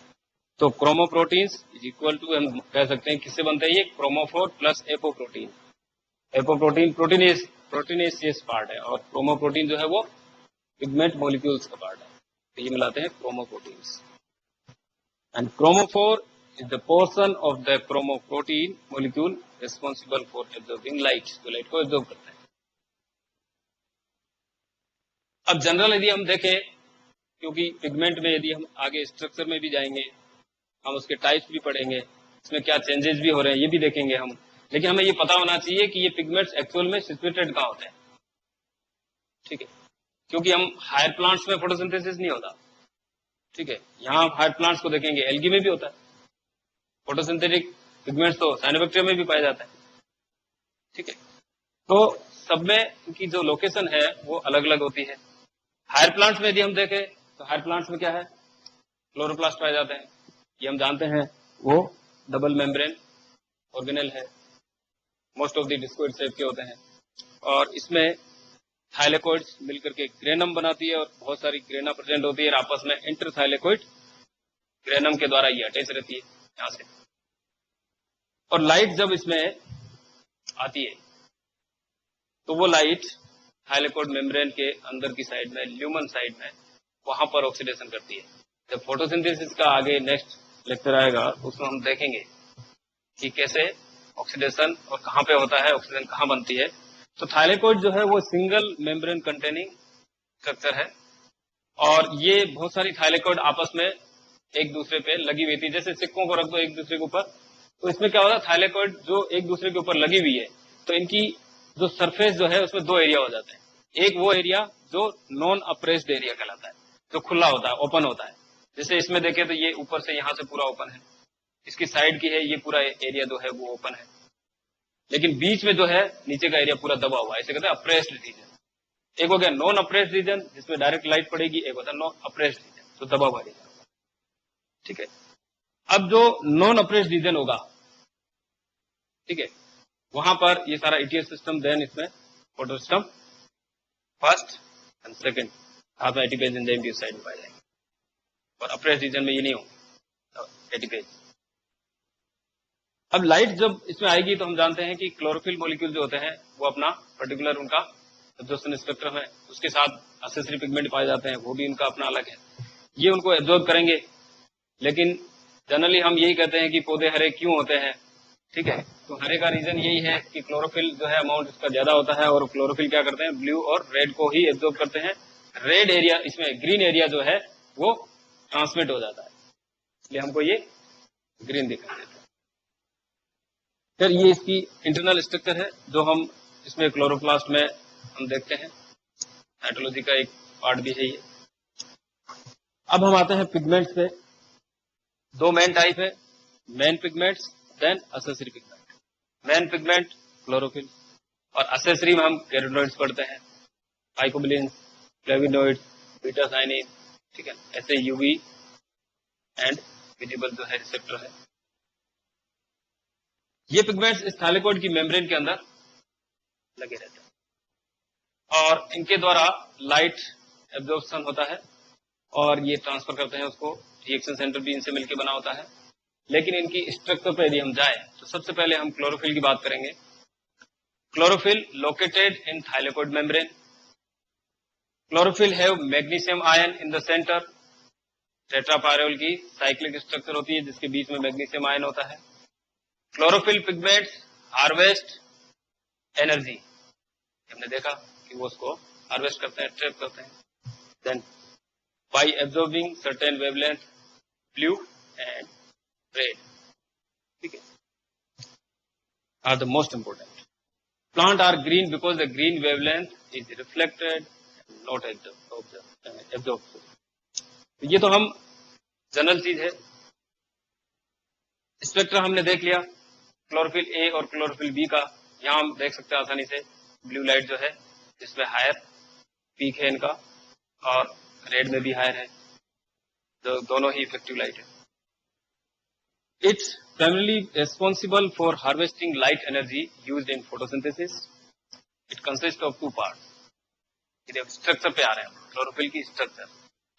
तो क्रोमोप्रोटीन्स इज इक्वल टू, हम कह सकते हैं किससे बनते हैं, ये chromophore plus apoprotein. Apoprotein proteinaceous part है, और क्रोमोप्रोटीन जो है वो पिगमेंट मॉलिक्यूल्स का पार्ट है, तो ये मिलाते हैं chromoproteins. And chromophore is the portion of the chromoprotein molecule responsible for absorbing light, तो लाइट को एब्जॉर्ब करता है। अब जनरल यदि हम देखें, क्योंकि पिगमेंट में यदि हम आगे स्ट्रक्चर में भी जाएंगे, हम उसके टाइप्स भी पढ़ेंगे, इसमें क्या चेंजेस भी हो रहे हैं ये भी देखेंगे हम, लेकिन हमें ये पता होना चाहिए कि ये पिगमेंट्स एक्चुअल में सिचुएटेड कहाँ होते हैं। ठीक है, क्योंकि हम हायर प्लांट्स में फोटोसिंथेसिस नहीं होता। ठीक है, यहाँ हायर प्लांट्स को देखेंगे, एल्गी में भी होता है फोटोसिंथेटिक पिगमेंट्स, तो साइनोबैक्टीरिया में भी पाया जाता है। ठीक है, तो सब में इनकी जो लोकेशन है वो अलग अलग होती है। हायर प्लांट्स में यदि हम देखें तो हायर प्लांट्स में क्या है, क्लोरोप्लास्ट पाए जाते हैं, ये हम जानते हैं, वो डबल मेम्ब्रेन ऑर्गेनेल है, most of the discoid shape के होते हैं, और इसमें थाइलेकोइड्स मिलकर के ग्रेनम बनाती है, और बहुत सारी ग्रेना प्रेजेंट होती है, और आपस में इंटरथाइलेकोइड ग्रेनम के द्वारा ये अटैच रहती है यहां से। और लाइट जब इसमें आती है तो वो लाइट थाइलेकोइड मेम्ब्रेन के अंदर की साइड में, ल्यूमन साइड में, वहां पर ऑक्सीडेशन करती है। जब फोटोसिंथेसिस का आगे नेक्स्ट लेक्चर आएगा उसमें हम देखेंगे कि कैसे ऑक्सीडेशन और कहां पे होता है, ऑक्सीजन कहां बनती है। तो थाइलेकोइड जो है वो सिंगल मेम्ब्रेन कंटेनिंग स्ट्रक्चर है, और ये बहुत सारी थाइलेकोइड आपस में एक दूसरे पे लगी हुई थी, जैसे सिक्कों को रख दो एक दूसरे के ऊपर, तो इसमें क्या होता है, थाइलेकोइड जो एक दूसरे के ऊपर लगी हुई है, तो इनकी जो सरफेस जो है उसमें दो एरिया हो जाते हैं। एक वो एरिया जो नॉन अप्रेस्ड एरिया कहलाता है, जो खुला होता है, ओपन होता है। जैसे इसमें देखें तो ये ऊपर से यहां से पूरा ओपन है, इसकी साइड की है ये पूरा एरिया जो है वो ओपन है, लेकिन बीच में जो है नीचे का एरिया पूरा दबा हुआ है, इसे कहते हैं अप्रेस्ड रीजन। एक हो गया नॉन अप्रेस्ड रीजन जिसमें डायरेक्ट लाइट पड़ेगी, एक होता है नॉन अप्रेस्ड रीजन, तो दबा हुआ रीजन। ठीक है, अब जो नॉन अप्रेस्ड रीजन होगा, ठीक है, वहां पर ये सारा ईटीएस सिस्टम, देन इसमें photo system first and second, आप एटीपेज एंजाइम भी उस साइड में पाए जाएंगे, और अप्रेस्ड रीजन में ये नहीं होगा एटीपेज। अब लाइट जब इसमें आएगी तो हम जानते हैं कि क्लोरोफिल मॉलिक्यूल जो होते हैं वो अपना पर्टिकुलर उनका एब्जॉर्प्शन स्पेक्ट्रम है, उसके साथ एक्सेसरी पिगमेंट पाए जाते हैं, वो भी उनका अपना अलग है, ये उनको एब्जॉर्ब करेंगे। लेकिन जनरली हम यही कहते हैं कि पौधे हरे क्यों होते हैं। ठीक है, तो हरे का रीजन यही है कि क्लोरोफिल जो है अमाउंट इसका ज्यादा होता है, और क्लोरोफिल क्या करते हैं, ब्लू और रेड को ही एब्जॉर्ब करते हैं, रेड एरिया, इसमें ग्रीन एरिया जो है वो ट्रांसमिट हो जाता है, इसलिए हमको ये ग्रीन दिखाई देता है। फिर ये इसकी इंटरनल स्ट्रक्चर है जो हम इसमें क्लोरोप्लास्ट में हम देखते हैं, साइटोलॉजी का एक पार्ट भी है ये। अब हम आते हैं पिगमेंट्स पे। दो मेन टाइप है, main pigments then accessory pigment. Main pigment chlorophyll और एसेसरी में हम कैरोटिनॉइड्स पढ़ते हैं, फाइकोबिलिन्स, फ्लेविनॉइड्स, बीटा साइनिन, ठीक है, ऐसे यूवी एंड विजिबल जो है रिसेप्टर है। ये पिगमेंट्स इस थाइलेकोइड की मेम्ब्रेन के अंदर लगे रहते हैं और इनके द्वारा लाइट एब्जॉर्प्शन होता है और ये ट्रांसफर करते हैं उसको, रिएक्शन सेंटर भी इनसे मिलकर बना होता है। लेकिन इनकी स्ट्रक्चर पे यदि हम जाएं तो सबसे पहले हम क्लोरोफिल की बात करेंगे। Chlorophyll located in thylakoid membrane. Chlorophyll have magnesium ion in the centre. Tetrapyrrole की साइक्लिक स्ट्रक्चर होती है जिसके बीच में मैग्नीशियम आयन होता है। क्लोरोफिल पिगमेंट्स हार्वेस्ट एनर्जी, हमने देखा कि वो उसको हार्वेस्ट करते हैं, ट्रैप करते हैं। Then by absorbing certain wavelength blue and red, ठीक है, are the most important. Plant are green because the green wavelength is reflected not absorb. ये तो हम जनरल चीज है। स्पेक्ट्रा हमने देख लिया क्लोरोफिल ए और क्लोरोफिल बी का। यहां हम देख सकते हैं आसानी से ब्लू लाइट जो है जिसमें हायर पीक है इनका और रेड में भी हायर है, जो दोनों ही इफेक्टिव लाइट है। It's primarily responsible for harvesting light energy used in photosynthesis. It consists of two parts. ये स्ट्रक्चर पे आ रहे हैं, क्लोरोफिल की स्ट्रक्चर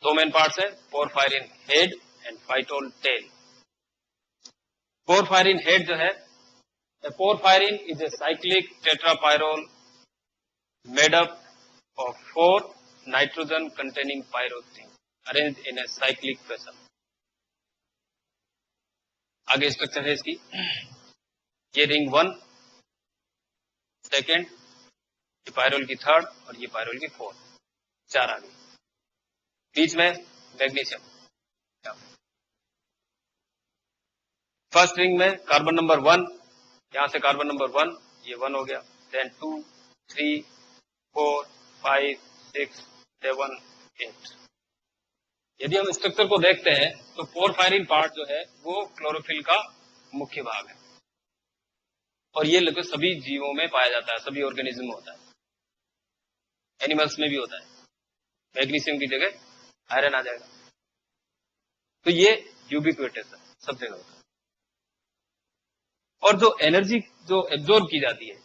दो मेन पार्ट्स है, porphyrin head and phytol tail. Porphyrin head जो है, porphyrin is a cyclic tetrapyrrole made up of 4 nitrogen containing pyrrole ring arranged in a cyclic fashion. आगे स्ट्रक्चर है इसकी, ये रिंग 1 सेकेंड, ये पायरोल की 3rd और ये पायरोल की 4th, 4 आ गई। बीच में मैग्नीशियम। फर्स्ट रिंग में कार्बन नंबर 1, यहां से कार्बन नंबर 1, ये 1 हो गया। देन 2, 3, 4, 5, 6, 7, 8। यदि हम स्ट्रक्चर को देखते हैं तो पोरफायरिन पार्ट जो है वो क्लोरोफिल का मुख्य भाग है और ये लगभग सभी जीवों में पाया जाता है, सभी ऑर्गेनिज्म में होता है, एनिमल्स में भी होता है। मैग्नीशियम की जगह आयरन आ जाएगा, तो ये यूबिक्विटस है, सब जगह होता है। और जो एनर्जी जो एब्जॉर्ब की जाती है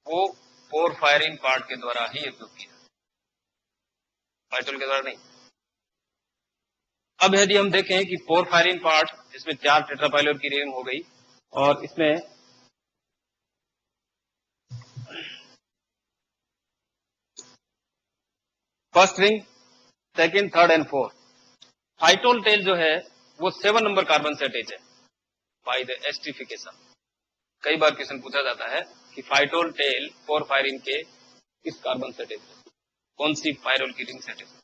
वो पोरफायरिन पार्ट के द्वारा ही एब्जॉर्ब की जाती है, फाइटोल के द्वारा नहीं। अब यदि हम देखें कि पोरफायरिन पार्ट जिसमें 4 टेट्रापायलोर की रिंग हो गई और इसमें first ring, second, 3rd and 4th। Phytol tail जो है वो 7 नंबर कार्बन से अटैच है बाय द एस्टरिफिकेशन। कई बार क्वेश्चन पूछा जाता है कि फाइटोल टेल पोरफायरिन के किस कार्बन से अटैच है, कौन सी पायरोल की रिंग से अटैच है?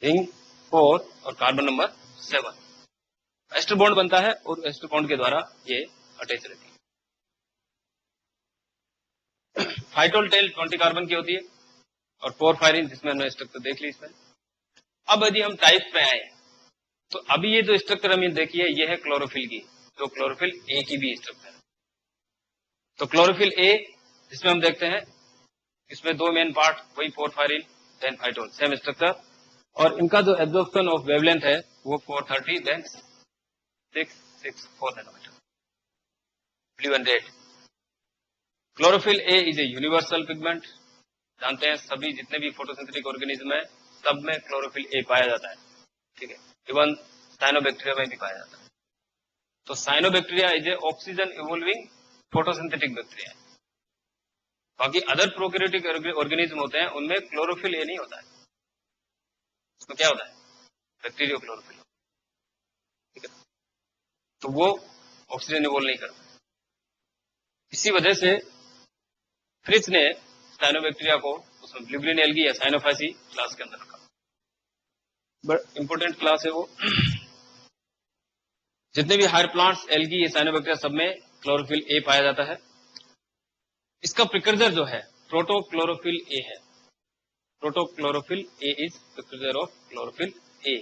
रिंग 4 और कार्बन नंबर 7 एस्टर बॉन्ड बनता है और एस्टर बॉन्ड के द्वारा ये अटैच रहती है। फाइटोल टेल 20 कार्बन की होती है और पोरफायरिन जिसमें हमने स्ट्रक्चर देख ली इसमें। अब यदि हम टाइप पे आए तो अभी ये जो स्ट्रक्चर हमने देखी है ये है क्लोरोफिल की, तो क्लोरोफिल ए की भी स्ट्रक्चर है। तो क्लोरोफिल ए जिसमें हम देखते हैं इसमें 2 मेन पार्ट, वही porphyrin then phytol, same structure और इनका जो एब्जॉर्प्शन ऑफ वेवलेंथ है वो 430 then 664 nanometer, blue and red. Chlorophyll A is a universal pigment. जानते हैं सभी जितने भी फोटोसिंथेटिक ऑर्गेनिज्म है सब में क्लोरोफिल ए पाया जाता है, ठीक है, इवन साइनोबैक्टीरिया में भी पाया जाता है। तो cyanobacteria is a oxygen evolving photosynthetic bacteria. बाकी अदर प्रोकैरियोटिक ऑर्गेनिज्म होते हैं उनमें क्लोरोफिल ए नहीं होता है, उसमें क्या होता है, बैक्टीरियो क्लोरोफिल, ठीक है, तो वो ऑक्सीजन इवोल्व नहीं करता। इसी वजह से फ्रिच ने साइनोबैक्टीरिया को उसमें ब्लू ग्रीन एल्गी या साइनोफाइसी क्लास के अंदर का बट इंपोर्टेंट क्लास है वो। जितने भी हायर प्लांट्स एल्गी या साइनोबैक्टीरिया सब में क्लोरोफिल ए पाया जाता है। इसका प्रिकर्सर जो है प्रोटोक्लोरोफिल ए है। Protochlorophyll A is precursor of chlorophyll A.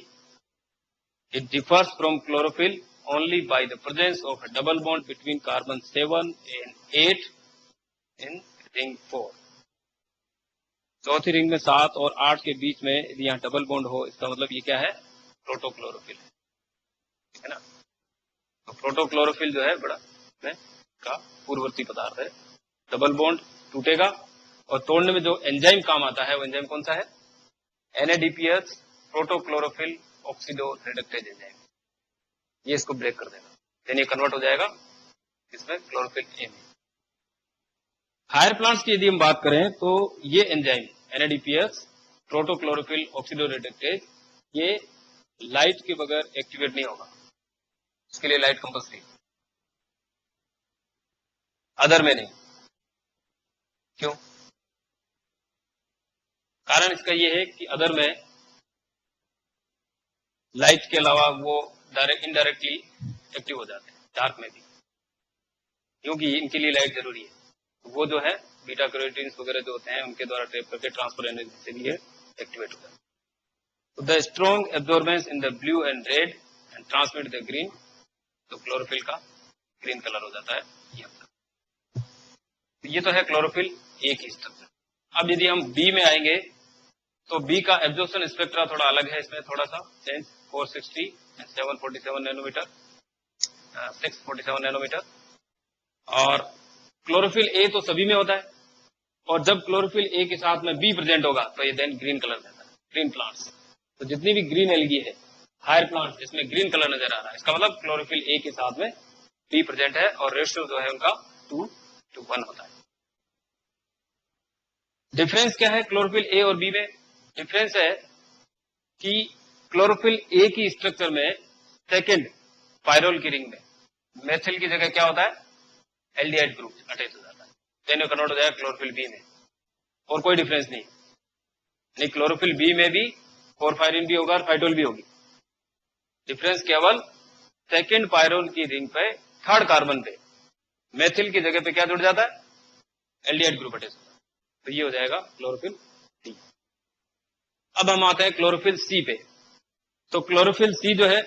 It differs from chlorophyll only by the presence of a double bond between carbon 7 and 8 in ring 4। चौथी रिंग में 7 और 8 के बीच में यदि यहाँ डबल बॉन्ड हो, इसका मतलब ये क्या है, प्रोटोक्लोरोफिल है ना। तो प्रोटोक्लोरोफिल जो है बड़ा में का पूर्ववर्ती पदार्थ है। डबल बॉन्ड टूटेगा और तोड़ने में जो एंजाइम काम आता है वो एंजाइम कौन सा है, NADPH प्रोटोक्लोरोफिल ऑक्सीडो रिडक्टेज एंजाइम। ये इसको ब्रेक कर देगा, यानी कन्वर्ट हो जाएगा इसमें क्लोरोफिल ए में। हायर प्लांट्स की यदि हम बात करें तो ये एंजाइम NADPH प्रोटोक्लोरोफिल ऑक्सीडो रिडक्टेज ये लाइट के बगैर एक्टिवेट नहीं होगा, इसके लिए लाइट कंपल्सरी, अदर में नहीं। क्यों? कारण इसका ये है कि अदर में लाइट के अलावा वो डायरेक्ट इनडायरेक्टली एक्टिव हो जाते हैं, डार्क में भी, क्योंकि इनके लिए लाइट जरूरी है। वो जो है बीटा कैरोटीन्स वगैरह जो होते हैं उनके द्वारा ट्रैप करके ट्रांसफर एनर्जी से भी ये एक्टिवेट हो जाता है। तो the strong absorbance in the blue and red and transmit the green, तो क्लोरोफिल का ग्रीन कलर हो जाता है ये तो है क्लोरोफिल ए की स्ट्रक्चर। अब यदि हम बी में आएंगे तो बी का एब्जॉर्प्शन स्पेक्ट्रा थोड़ा अलग है, इसमें थोड़ा सा चेंज, 460 747 नैनोमीटर 647 नैनोमीटर। और क्लोरोफिल ए तो सभी में होता है, और जब क्लोरोफिल ए के साथ में बी प्रेजेंट होगा तो ये देन ग्रीन कलर देता है, ग्रीन प्लांट्स। तो जितनी भी ग्रीन एल्गी है हायर प्लांट्स जिसमें ग्रीन कलर नजर आ रहा है, इसका मतलब क्लोरोफिल ए के साथ में बी प्रेजेंट है और रेशियो जो है उनका 2:1 होता है। डिफरेंस क्या है क्लोरोफिल ए और बी में? डिफरेंस है कि क्लोरोफिल ए की स्ट्रक्चर में सेकेंड पायरोल की रिंग में मेथिल की जगह क्या होता है, एल्डिहाइड ग्रुप अटैच हो जाता है, देन कन्वर्ट हो जाएगा क्लोरोफिल बी में, और कोई डिफरेंस नहीं। नहीं, क्लोरोफिल बी में भी पोरफायरिन भी होगा और फाइटोल भी होगी। डिफरेंस केवल सेकेंड पायरोल की रिंग पे थर्ड कार्बन पे मेथिल की जगह पे क्या जुड़ जाता है, एल्डिहाइड ग्रुप अटैच होता है, तो ये हो जाएगा क्लोरोफिल डी। अब हम आते हैं क्लोरोफिल सी पे। तो क्लोरोफिल सी जो है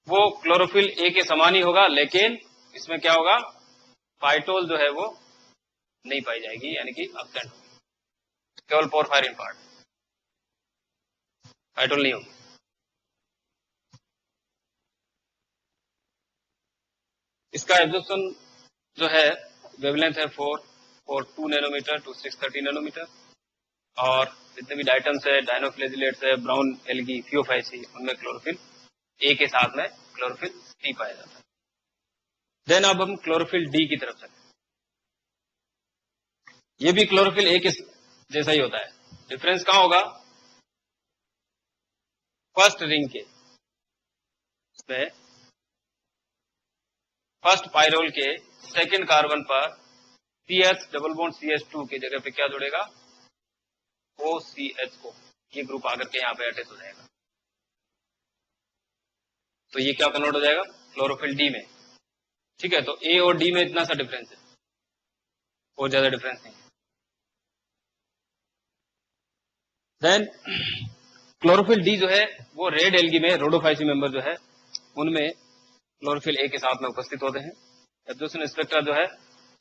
वो क्लोरोफिल ए के समान ही होगा, लेकिन इसमें क्या होगा, फाइटोल जो है वो नहीं पाई जाएगी, यानी कि एब्सेंट होगी, केवल पोरफायरिन पार्ट, फाइटोल नहीं होगी। इसका एब्जॉर्प्शन जो है वेवलेंथ है 442 नैनोमीटर टू 630 नैनोमीटर। और जितने भी डाइटम्स है, डायनोफ्लेजिलेट्स है, ब्राउन एल्गी, थियोफाइसी, उनमें क्लोरोफिल ए के साथ में क्लोरोफिल सी पाया जाता है। देन अब हम क्लोरोफिल डी की तरफ चलते हैं। ये भी क्लोरोफिल ए के जैसा ही होता है। डिफरेंस कहां होगा, फर्स्ट रिंग के इसमें फर्स्ट पायरोल के सेकेंड कार्बन पर CH डबल बॉन्ड CH2 की जगह पे क्या जुड़ेगा, OCHO, ये ग्रुप आकर के यहाँ पे अटैच हो जाएगा, तो ये क्या कन्वर्ट हो जाएगा क्लोरोफिल डी में। ठीक है, तो ए और डी में इतना सा डिफरेंस है, और ज्यादा डिफरेंस नहीं है। देन क्लोरोफिल डी जो है वो रेड एल्गी में रोडोफाइसी मेंबर जो है उनमें क्लोरोफिल ए के साथ में उपस्थित होते हैं। एब्जॉर्प्शन स्पेक्ट्रा जो है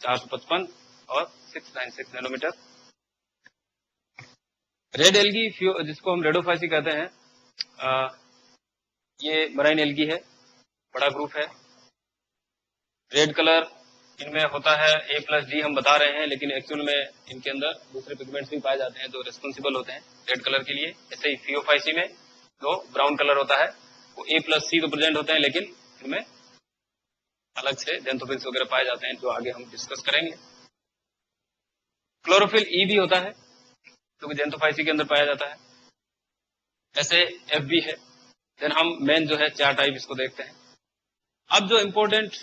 455 और 696 नैनोमीटर। रेड एल्गी जिसको हम रेडोफाइसी कहते हैं, ये मराइन एल्गी है, बड़ा ग्रुप है। रेड कलर इनमें होता है, A+D हम बता रहे हैं, लेकिन एक्चुअल में इनके अंदर दूसरे पिगमेंट्स भी पाए जाते हैं जो रिस्पॉन्सिबल होते हैं रेड कलर के लिए। जैसे ही थियोफाइसी में जो ब्राउन कलर होता है वो A+C तो प्रेजेंट होते हैं, लेकिन इनमें अलग से जेंथोफिल्स वगैरह पाए जाते हैं जो आगे हम डिस्कस करेंगे। क्लोरोफिल ई भी होता है जो कि जेंथोफाइसी के अंदर पाया जाता है। ऐसे F भी है। देन हम मेन जो है 4 टाइप इसको देखते हैं। अब जो इम्पोर्टेंट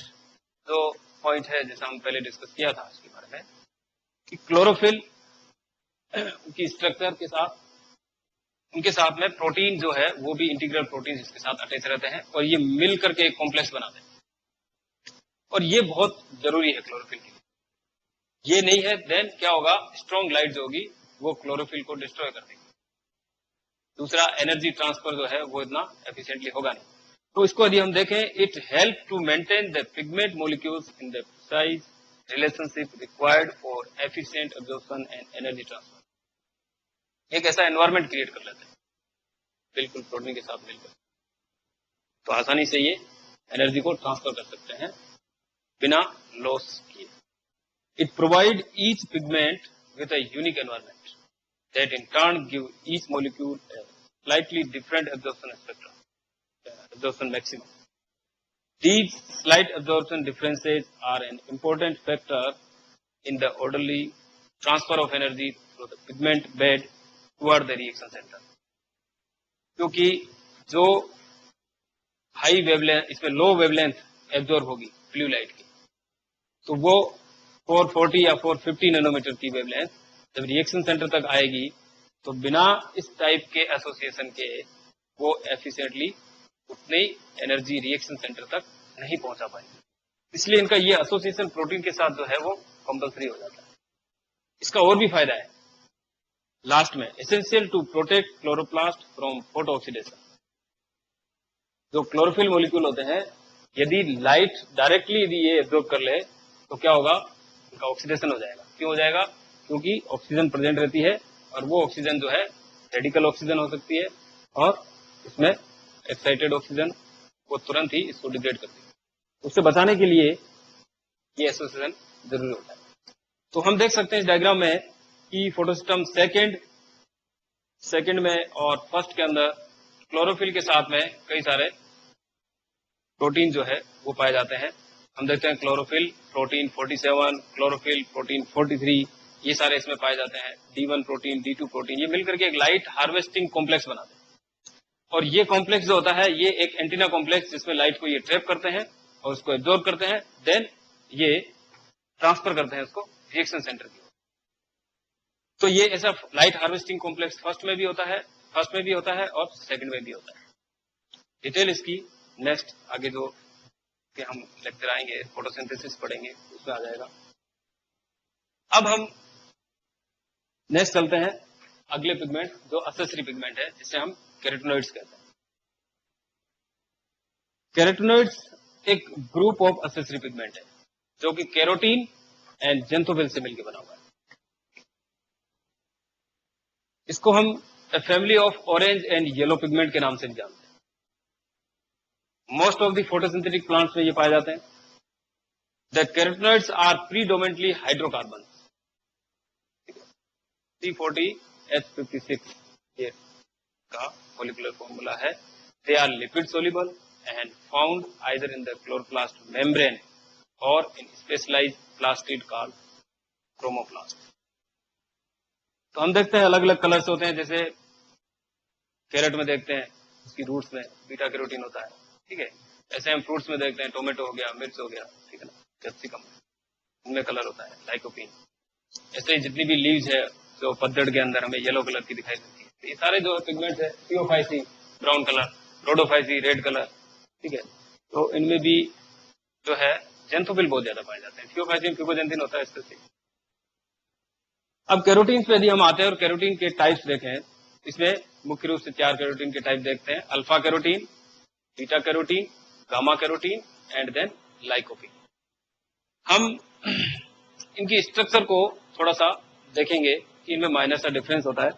जो पॉइंट है जैसा हम पहले डिस्कस किया था उसके बारे में कि क्लोरोफिल उनकी स्ट्रक्चर के साथ, उनके साथ में प्रोटीन जो है वो भी इंटीग्रल प्रोटीन इसके साथ अटैच रहते हैं और ये मिल करके एक कॉम्प्लेक्स बनाते हैं। और ये बहुत जरूरी है क्लोरोफिल के लिए। ये नहीं है देन क्या होगा, स्ट्रॉन्ग लाइट जो होगी वो क्लोरोफिल को डिस्ट्रॉय कर देगी। दूसरा, एनर्जी ट्रांसफर जो है वो इतना एफिशिएंटली होगा नहीं। तो इसको यदि हम देखें, it help to maintain the pigment molecules in the size relationship required for efficient absorption and energy transfer. एक ऐसा एनवायरमेंट क्रिएट कर लेते हैं बिल्कुल प्रोटीन के साथ मिलकर, तो आसानी से ये एनर्जी को ट्रांसफर कर सकते हैं बिना लॉस किए। It provide each pigment with a unique environment that in turn give each molecule a slightly different absorption spectrum, absorption maximum. These slight absorption differences are an important factor in the orderly transfer of energy through the pigment bed toward the reaction center. क्योंकि जो high wavelength, इसमें लो wavelength absorb होगी blue light की, तो वो 440 या 450 nanometre की wavelength जब रिएक्शन सेंटर तक आएगी तो बिना इस टाइप के एसोसिएशन के वो एफिशिएंटली उतनी एनर्जी रिएक्शन सेंटर तक नहीं पहुंचा पाएगी। इसलिए इनका ये एसोसिएशन प्रोटीन के साथ जो है वो कंपलसरी हो जाता है। इसका और भी फायदा है लास्ट में, essential to protect chloroplast from photo oxidation. जो क्लोरोफिल मॉलिक्यूल होते हैं, यदि लाइट डायरेक्टली यदि ये एब्जॉर्ब कर ले तो क्या होगा, इनका ऑक्सीडेशन हो जाएगा। क्यों हो जाएगा? क्योंकि ऑक्सीजन प्रेजेंट रहती है और वो ऑक्सीजन जो है रेडिकल ऑक्सीजन हो सकती है और इसमें एक्साइटेड ऑक्सीजन वो तुरंत ही इसको डिग्रेड करती है। उससे बचाने के लिए ये एसोसिएशन जरूरी होता है। तो हम देख सकते हैं इस डायग्राम में कि फोटोसिस्टम सेकंड में और फर्स्ट के अंदर क्लोरोफिल के साथ में कई सारे प्रोटीन जो है वो पाए जाते हैं। हम देखते हैं क्लोरोफिल प्रोटीन 47, क्लोरोफिल प्रोटीन 43, ये सारे इसमें पाए जाते हैं। D1 प्रोटीन, D2 प्रोटीन, ये मिलकर के एक लाइट हार्वेस्टिंग कॉम्प्लेक्स बनाते हैं। और ये कॉम्प्लेक्स जो होता है ये एक एंटीना कॉम्प्लेक्स, जिसमें लाइट को ये ट्रैप करते हैं और उसको एब्जॉर्ब करते हैं, देन ये ट्रांसफर करते हैं उसको रिएक्शन सेंटर की। तो ये ऐसा लाइट हार्वेस्टिंग कॉम्प्लेक्स फर्स्ट में भी होता है और सेकंड में भी होता है। डिटेल इसकी नेक्स्ट आगे जो कि हम लेक्चर आएंगे, फोटोसिंथेसिस पढ़ेंगे, उसमें आ जाएगा। अब हम नेक्स्ट चलते हैं अगले पिगमेंट जो एक्सेसरी पिगमेंट है, जिसे हम कैरोटिनॉइड्स कहते हैं। कैरोटिनॉइड्स एक ग्रुप ऑफ एक्सेसरी पिगमेंट है जो कि कैरोटीन एंड जेंथोफिल से मिलकर बना हुआ है। इसको हम family of orange and yellow pigment के नाम से भी जानते हैं। Most of the photosynthetic plants में ये पाए जाते हैं। The carotenoids are predominantly hydrocarbon. 340H56 ये का मोलिकुलर फॉर्मूला है। They are lipid soluble and found either in the chloroplast membrane और in specialized plastid called chromoplast. तो हम देखते हैं अलग अलग कलर्स होते हैं, जैसे कैरेट में देखते हैं उसकी रूट्स में बीटा कैरोटीन होता है, ठीक है। ऐसे हम फ्रूट्स में देखते हैं, टोमेटो हो गया, मिर्च हो गया, ठीक है ना, कैप्सिकम, उनमें कलर होता है लाइकोपीन। ऐसे ही जितनी भी लीव्स है जो पतझड़ के अंदर हमें येलो कलर की दिखाई देती है। तो ये सारे जो पिगमेंट्स है, थियोफाइसी brown colour, rhodophyceae red colour, ठीक है। तो इनमें भी जो है जेंथोफिल बहुत ज्यादा पाए जाते हैं। थियोफाइसी में फिकोजेंथिन होता है स्पेसिफिक। अब कैरोटीन पे यदि हम आते हैं और कैरोटीन के टाइप्स देखें, इसमें मुख्य रूप से 4 कैरोटीन के टाइप देखते हैं। Alpha carotene, beta carotene, gamma carotene and then lycopene. हम इनकी स्ट्रक्चर को थोड़ा सा देखेंगे कि इनमें माइनर सा डिफरेंस होता है।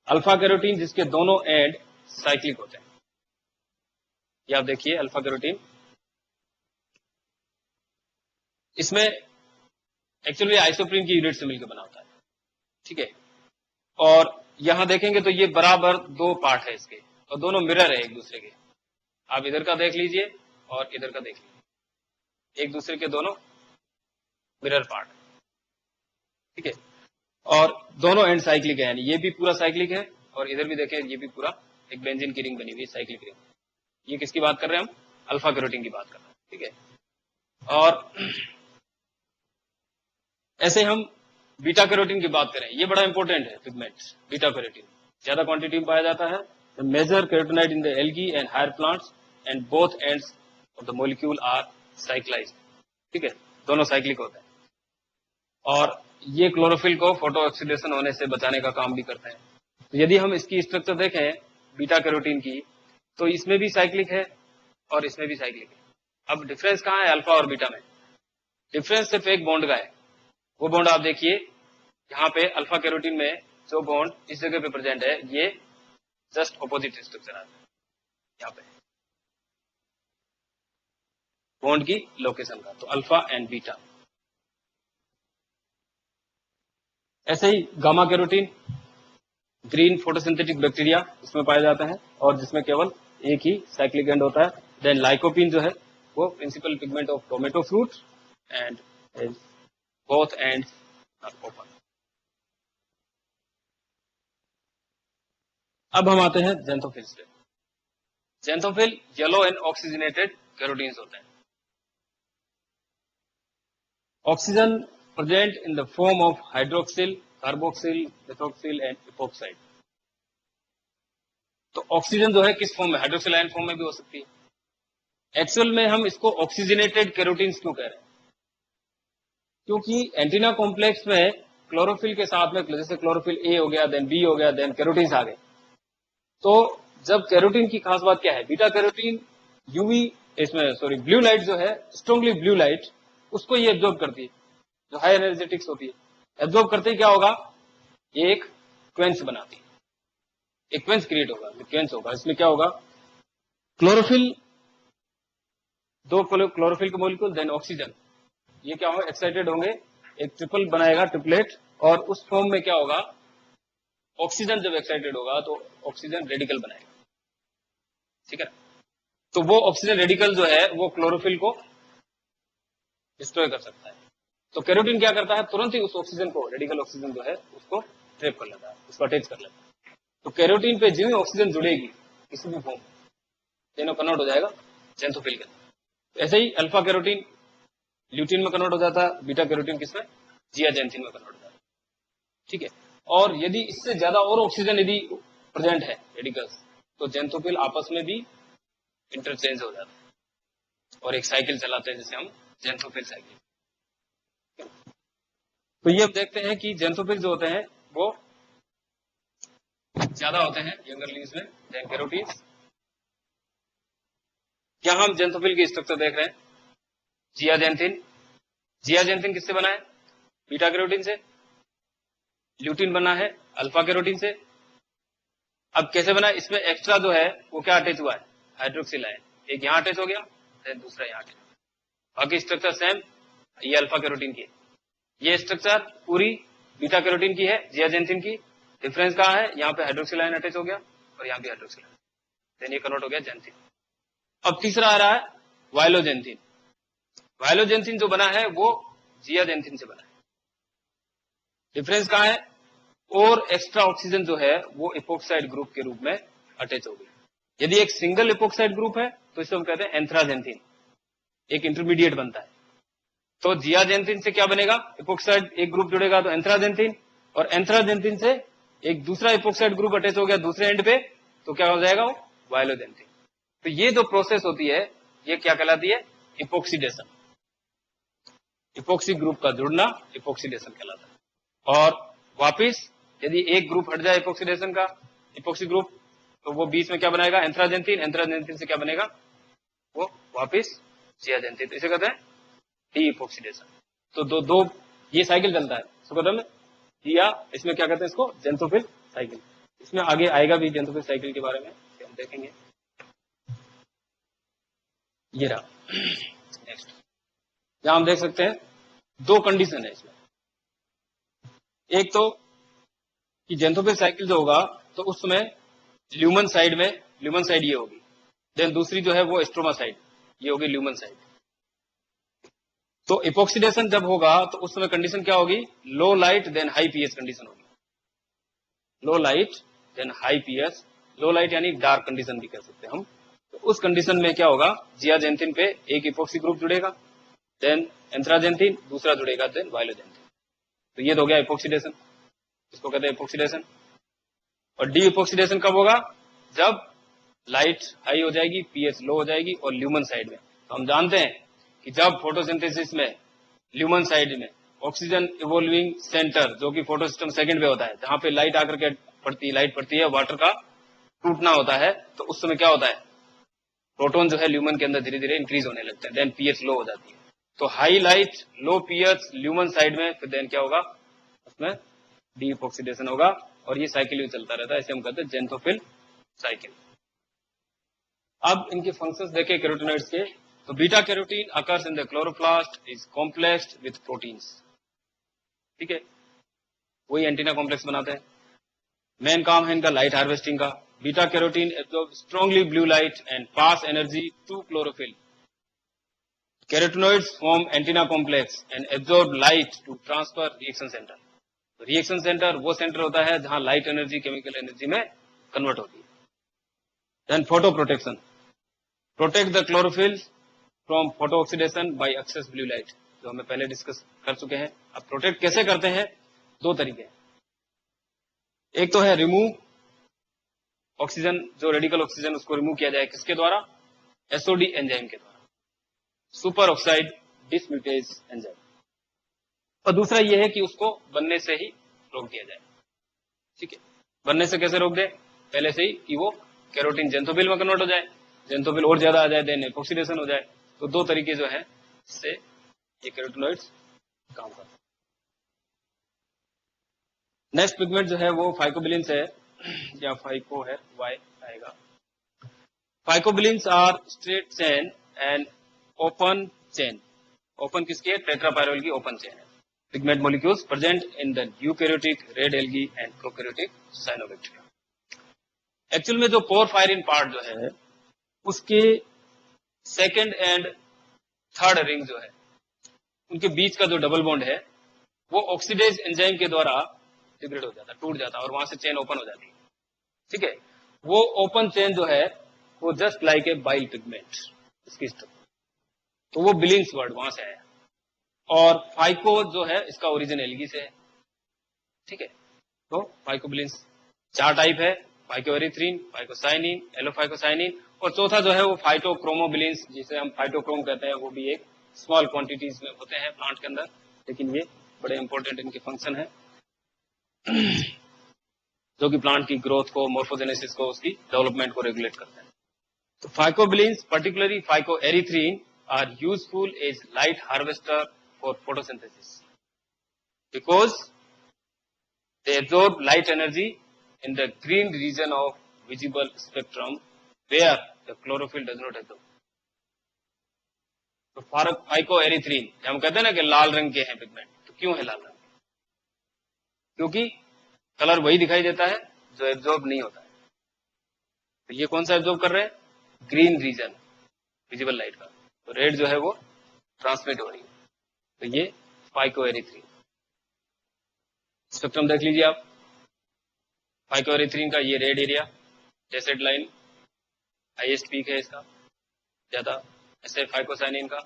अल्फा कैरोटीन जिसके दोनों एंड साइक्लिक होते हैं, ये आप देखिए अल्फा कैरोटीन, इसमें एक्चुअली आइसोप्रीन की यूनिट से मिलकर बना होता है, ठीक है। और यहां देखेंगे तो ये बराबर 2 पार्ट है इसके, और दोनों मिरर है एक दूसरे के। आप इधर का देख लीजिए और इधर का देख लीजिए, एक दूसरे के दोनों मिरर पार्ट, ठीक है। और दोनों एंड साइक्लिक है, यानी ये भी पूरा साइक्लिक है और इधर भी देखें ये भी पूरा एक बेंजीन की रिंग बनी हुई है, साइक्लिक रिंग। ये किसकी बात कर रहे हैं हम? अल्फा कैरोटीन की बात कर रहे हैं, ठीक है। और ऐसे हम बीटा कैरोटीन की बात करें, ये बड़ा इंपॉर्टेंट है पिगमेंट। बीटा कैरोटीन ज्यादा क्वांटिटी में पाया जाता है। The major carotenoid in the algae and higher plants and both ends of the molecule are cyclized. ठीक है, दोनों साइक्लिक होते हैं और ये क्लोरोफिल को फोटो ऑक्सीडेशन होने से बचाने का काम भी करते हैं। तो यदि हम इसकी स्ट्रक्चर देखें बीटा कैरोटीन की, तो इसमें भी साइक्लिक है और इसमें भी साइक्लिक है। अब डिफरेंस कहाँ है अल्फा और बीटा में? डिफरेंस सिर्फ एक बॉन्ड का है। वो बॉन्ड आप देखिए, यहाँ पे अल्फा कैरोटीन में जो बॉन्ड इस जगह पे प्रेजेंट है, ये जस्ट ऑपोजिट स्ट्रक्चर आता है यहाँ पे बॉन्ड की लोकेशन का, तो अल्फा एंड बीटा। ऐसे ही gamma carotene green photosynthetic bacteria इसमें पाया जाता है और जिसमें केवल एक ही साइक्लिक एंड होता है। देन लाइकोपिन जो है वो principal pigment of tomato fruit and both ends are open. अब हम आते हैं जेंथोफिल्स पे। Xanthophyll yellow and oxygenated carotenes होते हैं। Oxygen present in the form of hydroxyl, carboxyl, methoxyl and epoxide. तो ऑक्सीजन जो है किस फॉर्म में? हाइड्रोक्सिल आयन फॉर्म में भी हो सकती है। एक्चुअल में हम इसको ऑक्सीजनेटेड कैरोटीन्स क्यों कह रहे हैं? क्योंकि एंटीना कॉम्प्लेक्स में क्लोरोफिल के साथ में, जैसे क्लोरोफिल ए हो गया, देन बी हो गया, देन कैरोटीन्स आ गए। तो जब कैरोटीन की खास बात क्या है? बीटा कैरोटीन यूवी इसमें सॉरी ब्लू लाइट जो है, स्ट्रांगली ब्लू लाइट, उसको ये एब्जॉर्ब करती है, जो हाई एनर्जेटिक्स होती है। एब्जॉर्ब करते ही क्या होगा? एक क्वेंस बनाती है, एक क्वेंस क्रिएट होगा, क्वेंस होगा। इसमें क्या होगा? क्लोरोफिल, दो क्लोरोफिल के मॉलिक्यूल, देन ऑक्सीजन, ये क्या होगा? एक्साइटेड होंगे, एक ट्रिपल बनाएगा, ट्रिपलेट। और उस फॉर्म में क्या होगा? ऑक्सीजन जब एक्साइटेड होगा तो ऑक्सीजन रेडिकल बनाएगा। ठीक है, तो वो ऑक्सीजन रेडिकल जो है वो क्लोरोफिल को डिस्ट्रॉय कर सकता है। तो कैरोटीन क्या करता है? तुरंत ही उस ऑक्सीजन को, रेडिकल ऑक्सीजन जो है उसको ट्रैप कर लेता है, उसको अटैच कर लेता है। तो कैरोटीन पे जितनी ऑक्सीजन जुड़ेगी किसी भी फॉर्म में, तीनों कन्वर्ट हो जाएगा जेंथोफिल के अंदर। ऐसे ही अल्फा कैरोटीन ल्यूटीन में कन्वर्ट हो जाता है, बीटा कैरोटीन किसमें? जियाजेंथिन में कन्वर्ट हो जाता है। ठीक है, और यदि इससे ज्यादा और ऑक्सीजन यदि प्रेजेंट है रेडिकल्स, तो जेंथोफिल आपस में भी इंटरचेंज हो जाता है और एक साइकिल चलाते हैं जिसे हम जेंथोफिल साइकिल। तो ये अब देखते हैं कि जेंथोफिल जो होते हैं वो ज्यादा होते हैं यंगर लीव्स में देन कैरोटीन्स। यहां हम जेंथोफिल की स्ट्रक्चर देख रहे हैं। जियाजेंथिन, जियाजेंथिन किससे बना है? बीटा कैरोटीन से। ल्यूटीन बना है अल्फा कैरोटीन से। अब कैसे बना? इसमें एक्स्ट्रा जो है वो क्या अटैच हुआ है? हाइड्रोक्सिल आयन, एक यहां अटैच हो गया, देन दूसरा यहां अटैच। बाकी स्ट्रक्चर सेम, ये अल्फा कैरोटीन की है। ये स्ट्रक्चर पूरी बीटा कैरोटीन की है, जियाजेंथिन की। डिफरेंस कहां है? यहाँ पे हाइड्रोक्सिल आयन अटैच हो गया और यहाँ भी हाइड्रोक्सिल आयन, देन ये कन्वर्ट हो गया जेंथिन। अब तीसरा आ रहा है वायलोजेंथिन। वायलोजेंथिन जो बना है वो जियाजेंथिन से बना है। डिफरेंस कहां है? और एक्स्ट्रा ऑक्सीजन जो है वो इपोक्साइड ग्रुप के रूप में अटैच हो गई। यदि एक सिंगल इपोक्साइड ग्रुप है तो इसे हम कहते हैं एंथ्राजेंथिन, एक इंटरमीडिएट बनता है। तो जियाजेंथिन से क्या बनेगा? इपोक्साइड एक ग्रुप जुड़ेगा तो एंथ्राजेंथिन, और एंथ्राजेंथिन से एक दूसरा इपोक्साइड ग्रुप अटैच हो गया दूसरे एंड पे, तो क्या हो जाएगा? वो वायलोजेंथिन। तो ये जो प्रोसेस होती है ये क्या कहलाती है? इपोक्सीडेशन। इपोक्सी ग्रुप का जुड़ना इपोक्सीडेशन कहलाता है। और वापिस यदि एक ग्रुप हट जाए इपोक्सीडेशन का, इपोक्सी ग्रुप, तो वो बीच में क्या बनाएगा? एंथ्राजेंथिन। एंथ्राजेंथिन से क्या बनेगा? वो वापिस जियाजेंथिन। इसे कहते हैं डी इपोक्सीडेशन। तो दो ये साइकिल चलता है। इसको में या इसमें क्या कहते हैं? इसको जेंथोफिल साइकिल। इसमें आगे आएगा भी जेंथोफिल साइकिल के बारे में, हम देखेंगे। ये रहा नेक्स्ट। यहां हम देख सकते हैं दो कंडीशन है इसमें। एक तो कि जेंथोफिल साइकिल जो होगा तो उसमें ल्यूमन साइड में, ल्यूमन साइड ये होगी, देन दूसरी जो है वो स्ट्रोमा साइड, ये होगी ल्यूमन साइड। तो इपोक्सीडेशन जब होगा तो उस समय कंडीशन क्या होगी? Low light then high pH condition होगी। Low light then high pH, low light यानी डार्क कंडीशन भी कह सकते हैं हम। तो उस कंडीशन में क्या होगा? जियाजेंथिन पे एक इपोक्सी ग्रुप जुड़ेगा, देन एंथ्राजेंथिन दूसरा जुड़ेगा, देन वायलोजेंथिन। तो ये तो हो गया इपोक्सीडेशन, इसको कहते हैं इपोक्सीडेशन। और डी इपोक्सीडेशन कब होगा? जब लाइट हाई हो जाएगी, पीएच लो हो जाएगी और ल्यूमन साइड में। तो हम जानते हैं कि जब फोटोसिंथेसिस में ल्यूमन साइड में ऑक्सीजन इवोल्विंग सेंटर, जो कि फोटोसिस्टम सेकंड पे होता है, जहां पे लाइट आकर के लाइट पड़ती है, वाटर का टूटना होता है, तो उस समय क्या होता है? प्रोटॉन जो है ल्यूमन के अंदर धीरे धीरे इंक्रीज होने लगते हैं, देन पीएच लो हो जाती है। तो हाई लाइट, लो पीएच, ल्यूमन साइड में, फिर देन क्या होगा? उसमें डी इपोक्सीडेशन होगा और ये साइकिल चलता रहता है, इसे हम कहते हैं जेंथोफिल साइकिल। अब इनके फंक्शंस देखें कैरोटीनॉइड्स के, तो beta carotene occurs in the chloroplast, is complexed with proteins. ठीक है, वही एंटीना कॉम्प्लेक्स बनाते हैं। मेन काम है इनका लाइट हार्वेस्टिंग का। Beta carotene absorb strongly blue light and pass energy to chlorophyll. Carotenoids form antenna complex and absorb light to transfer reaction centre. Reaction centre वो सेंटर होता है जहां लाइट एनर्जी केमिकल एनर्जी में convert होती है। Then photo protection, protect the chlorophyll from photo oxidation by excess blue light, जो हमें पहले डिस्कस कर चुके हैं। अब प्रोटेक्ट कैसे करते हैं? दो तरीके हैं। एक तो है रिमूव ऑक्सीजन, जो रेडिकल ऑक्सीजन उसको रिमूव किया जाए, किसके द्वारा? एसओडी एंजाइम के द्वारा, सुपर ऑक्साइड डिसम्यूटेज एंजाइम। और दूसरा यह है कि उसको बनने से ही रोक दिया जाए। ठीक है, बनने से कैसे रोक दे? पहले से ही कि वो कैरोटीन जेंथोफिल में कन्वर्ट हो जाए, जेंथोफिल और ज्यादा आ जाए, देन एपोक्सीडेशन हो जाए। तो दो तरीके जो है इससे ये कैरोटीनॉइड्स काम करते हैं। नेक्स्ट पिगमेंट जो है वो फाइकोबिलिन्स है, या फाइको है, वाई आएगा। Phycobilins are straight chain and open chain. Open किसकी है? टेट्रापायरोल की ओपन चेन है। Pigment molecules present in the eukaryotic red algae and prokaryotic cyanobacteria. Actual में जो पोरफायरिन पार्ट जो है उसके सेकंड एंड थर्ड रिंग जो है, उनके बीच का जो डबल बॉन्ड है वो ऑक्सीडेज एंजाइम के द्वारा डिग्रेड हो जाता है, टूट जाता है, और वहां से चेन ओपन हो जाती है। ठीक है, वो ओपन चेन जो है वो just like a bile pigment, इसकी स्ट्रक्चर। तो वो बिलिंग्स वर्ड वहां से आया। और फाइको जो है इसका ओरिजिन एल्गी से है। ठीक है, तो फाइकोबिलिन्स चार टाइप है, फाइकोएरिथ्रिन, फाइकोसाइनिन, एलोफाइकोसाइनिन, और चौथा जो है वो फाइटोक्रोमोबिलिन्स, जिसे हम फाइटोक्रोम कहते हैं। वो भी एक स्मॉल क्वांटिटीज में होते हैं प्लांट के अंदर, लेकिन ये बड़े इंपॉर्टेंट इनके फंक्शन है, जो कि प्लांट की ग्रोथ को, मोर्फोजेनेसिस को, उसकी डेवलपमेंट को रेगुलेट करते हैं। तो phycobilins, particularly phycoerythrin, are useful as light harvester for photosynthesis because they absorb light energy in the green region of visible spectrum where the chlorophyll does not absorb. तो phycoerythrin हम कहते हैं ना कि लाल रंग के हैं पिगमेंट, तो क्यों है लाल रंग के? क्योंकि कलर वही दिखाई देता है जो एब्जॉर्ब नहीं होता है। तो ये कौन सा एब्जॉर्ब कर रहे हैं? ग्रीन रीजन विजिबल लाइट का। तो रेड जो है वो ट्रांसमिट हो रही है। तो ये फाइकोएरिथ्रिन स्पेक्ट्रम देख लीजिए आप। फाइकोएरिथ्रिन का ये red area, dashed line, highest peak है इसका ज्यादा। ऐसे फाइकोसाइनिन का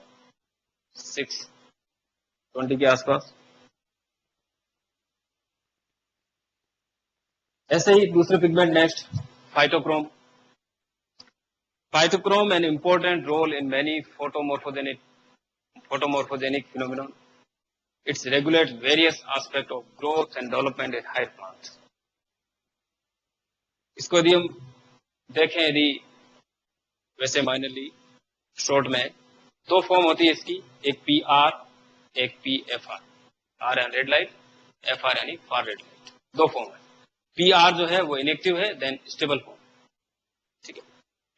620 के आसपास। ऐसे ही दूसरे pigment next phytochrome. Phytochrome an important role in many photomorphogenic phenomenon. It regulates various aspects of growth and development in higher plants. इसको यदि हम देखें, यदि वैसे माइनरली शॉर्ट में दो फॉर्म होती है इसकी, एक PR, एक PFR। R यानी रेड लाइट, FR यानी फार रेड लाइट। दो फॉर्म है। PR जो है वो इनएक्टिव है, देन स्टेबल फॉर्म। ठीक है,